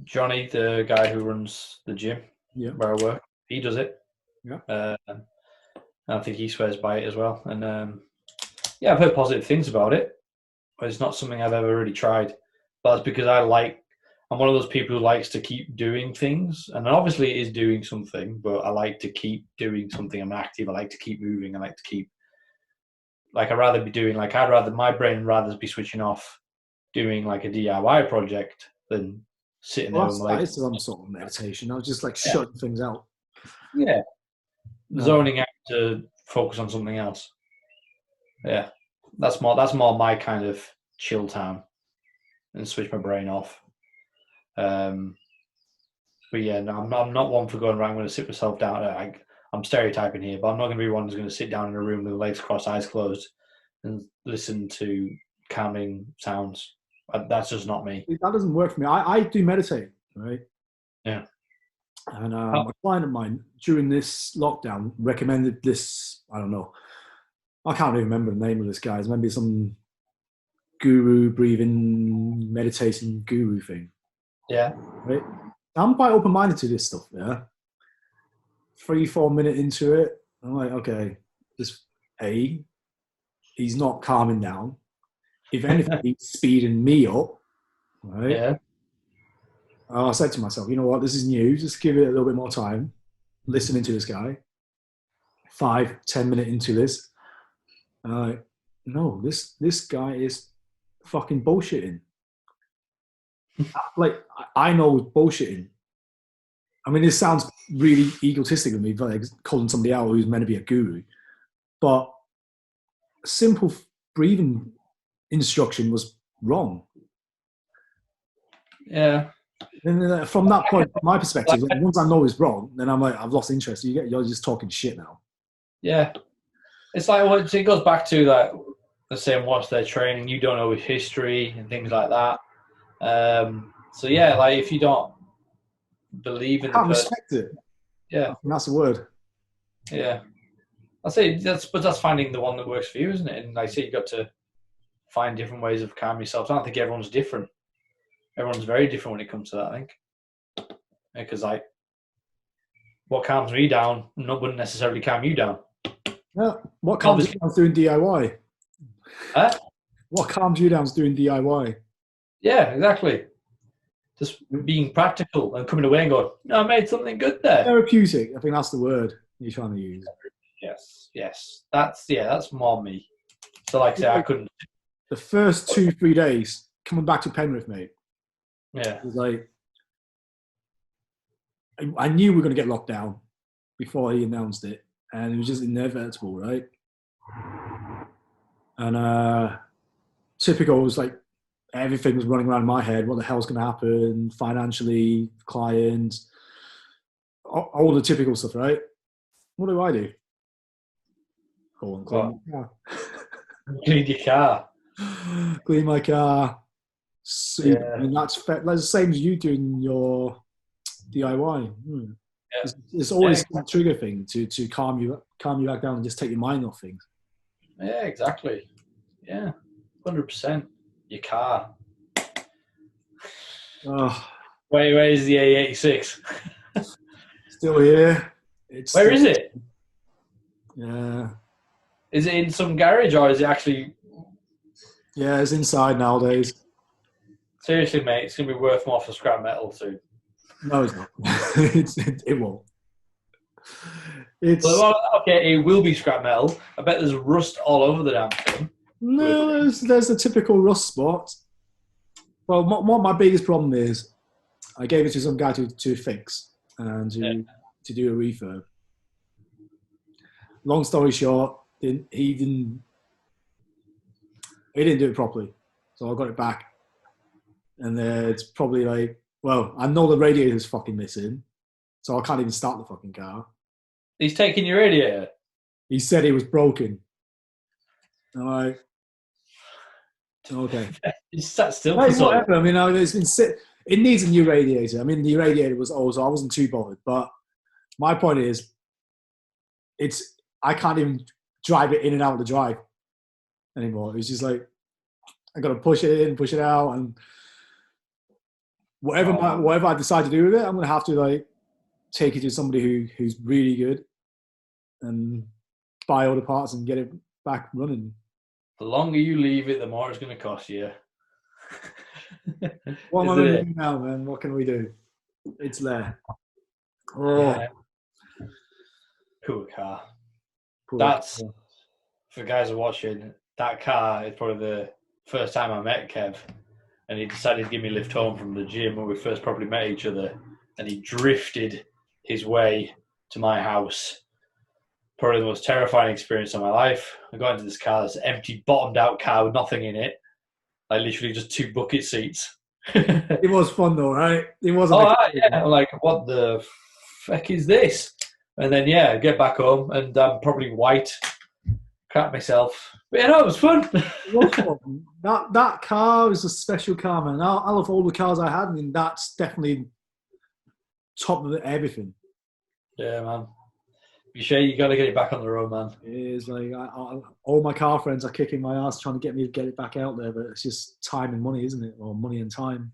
Johnny, the guy who runs the gym where I work, he does it. Yeah. I think he swears by it as well. And I've heard positive things about it, but it's not something I've ever really tried. But that's because I'm one of those people who likes to keep doing things. And obviously it is doing something, but I like to keep doing something. I'm active. I like to keep moving. I like to keep, like, I'd rather be doing, like, my brain rather be switching off doing like a DIY project than sitting there. That is some sort of meditation. I was just like shutting things out. Yeah. Zoning out to focus on something else. Yeah. That's more my kind of chill time and switch my brain off. But yeah, no, I'm not one for going around. I'm going to sit myself down. I'm I'm stereotyping here, but I'm not going to be one who's going to sit down in a room with legs crossed, eyes closed, and listen to calming sounds. That's just not me. That doesn't work for me. I do meditate, right? Yeah. And a client of mine during this lockdown recommended this. I don't know. I can't even remember the name of this guy. It's maybe some guru breathing, meditating guru thing. Yeah. Right. I'm quite open-minded to this stuff. Yeah. 3-4 minutes into it, I'm like, okay, he's not calming down. If anything, he's speeding me up. Right. Yeah. I said to myself, you know what, this is new. Just give it a little bit more time. Listening to this guy. 5-10 minutes into this. No, this guy is fucking bullshitting. Like, I know bullshitting. I mean, this sounds really egotistic of me, like calling somebody out who's meant to be a guru. But simple breathing instruction was wrong. Yeah. And from that point, from my perspective, once I know it's wrong, then I'm like, I've lost interest. You're just talking shit now. Yeah. It's like, it goes back to that, the same watch their training, you don't know his history and things like that. So yeah, like if you don't believe in I can't respect it. Yeah. That's the word. Yeah. I say that's finding the one that works for you, isn't it? And like I say, you've got to find different ways of calming yourself. I don't think everyone's different. Everyone's very different when it comes to that, I think. Because like what calms me down wouldn't necessarily calm you down. Yeah. What calms you down is doing DIY. Huh? What calms you down is doing DIY. Yeah, exactly. Just being practical and coming away and going, no, I made something good there. Therapeutic. I think that's the word you're trying to use. Yes. That's more me. So like I say, I couldn't. The first 2-3 days coming back to Penrith, mate. Yeah. It was like, I knew we were going to get locked down before he announced it. And it was just inevitable, right? And typical was like, everything was running around in my head. What the hell's going to happen financially, clients, all the typical stuff, right? What do I do? Go on, clean my car. Clean your car. Clean my car. Yeah. I mean, that's the same as you doing your DIY. Yeah. It's always a trigger thing to calm you back down and just take your mind off things. Yeah, exactly. Yeah, 100%. Your car. Oh. Where is the A86? Still here. Where is it? Yeah. Is it in some garage or is it actually? Yeah, it's inside nowadays. Seriously, mate, it's going to be worth more for scrap metal soon. No, it's not. It won't. Well, okay, it will be scrap metal. I bet there's rust all over the damn thing. No, there's a typical rust spot. Well, what my biggest problem is, I gave it to some guy to fix and to do a refurb. Long story short, he didn't do it properly, so I got it back, and it's probably like, well, I know the radiator's fucking missing, so I can't even start the fucking car. He's taking your radiator. He said it was broken. I'm like, okay. He's sat still. Whatever. I mean, it's been it needs a new radiator. I mean, the radiator was old, so I wasn't too bothered. But my point is, I can't even drive it in and out of the drive anymore. It's just like I got to push it in, push it out, and whatever I decide to do with it, I'm gonna have to like take it to somebody who's really good and buy all the parts and get it back running. The longer you leave it, the more it's going to cost you. What am I going to do now, man? What can we do? It's there. Oh. Yeah. Cool car. That's, for guys who are watching, that car is probably the first time I met Kev, and he decided to give me a lift home from the gym when we first probably met each other, and he drifted his way to my house. Probably the most terrifying experience of my life. I got into this car, this empty, bottomed-out car with nothing in it. Like literally just 2 bucket seats. It was fun though, right? It was. Yeah. I'm like, what the fuck is this? And then, yeah, get back home and I'm probably white, crap myself. But, you know, it was fun. That car is a special car, man. Out of all the cars I had, I mean, that's definitely top of everything. Yeah, man. You sure you got to get it back on the road, man. It is like all my car friends are kicking my ass trying to get me to get it back out there, but it's just time and money, isn't it? Or money and time.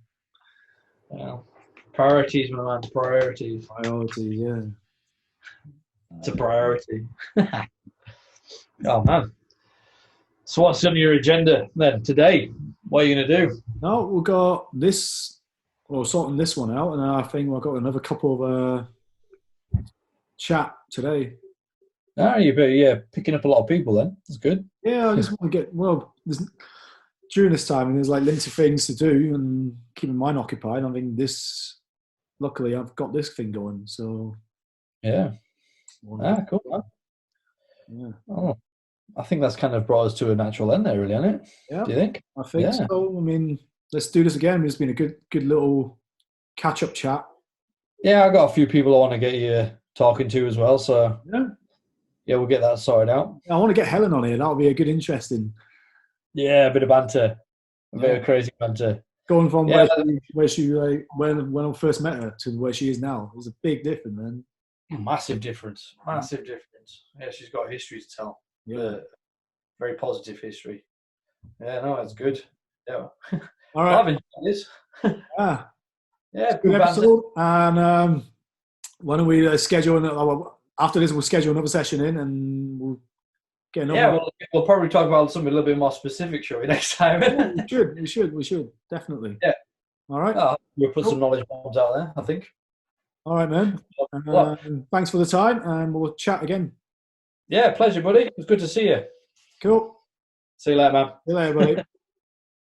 Yeah. Priorities, my man. Priorities. Priorities, yeah. It's a priority. Oh, man. So what's on your agenda then today? What are you going to do? No, we've got this, well, sorting this one out, and I think we've got another couple of chat today. Ah, you're picking up a lot of people then. That's good. Yeah, I just want to get, well, during this time, and there's like lots of things to do and keeping mine occupied. I think luckily I've got this thing going, so. Yeah. Cool, man. Yeah. Oh, I think that's kind of brought us to a natural end there, really, hasn't it? Yeah. Do you think? I think so. I mean, let's do this again. It's been a good little catch-up chat. Yeah, I got a few people I want to get you talking to as well, so yeah, we'll get that sorted out. I want to get Helen on here. That'll be a good, interesting. Yeah, a bit of banter, a bit of crazy banter. Going from where she like when I first met her to where she is now, there's a big difference, man. Massive difference. Massive difference. Yeah, she's got a history to tell. Yeah, very positive history. Yeah, no, that's good. Yeah. All right. I've enjoyed this. Yeah, good episode. And why don't we schedule after this? We'll schedule another session in, and we'll get another. Yeah, we'll probably talk about something a little bit more specific, shall we, next time? We should definitely. Yeah. All right. We'll put some knowledge bombs out there, I think. All right, man. Thanks for the time, and we'll chat again. Yeah, pleasure, buddy. It was good to see you. Cool. See you later, man. See you later, buddy.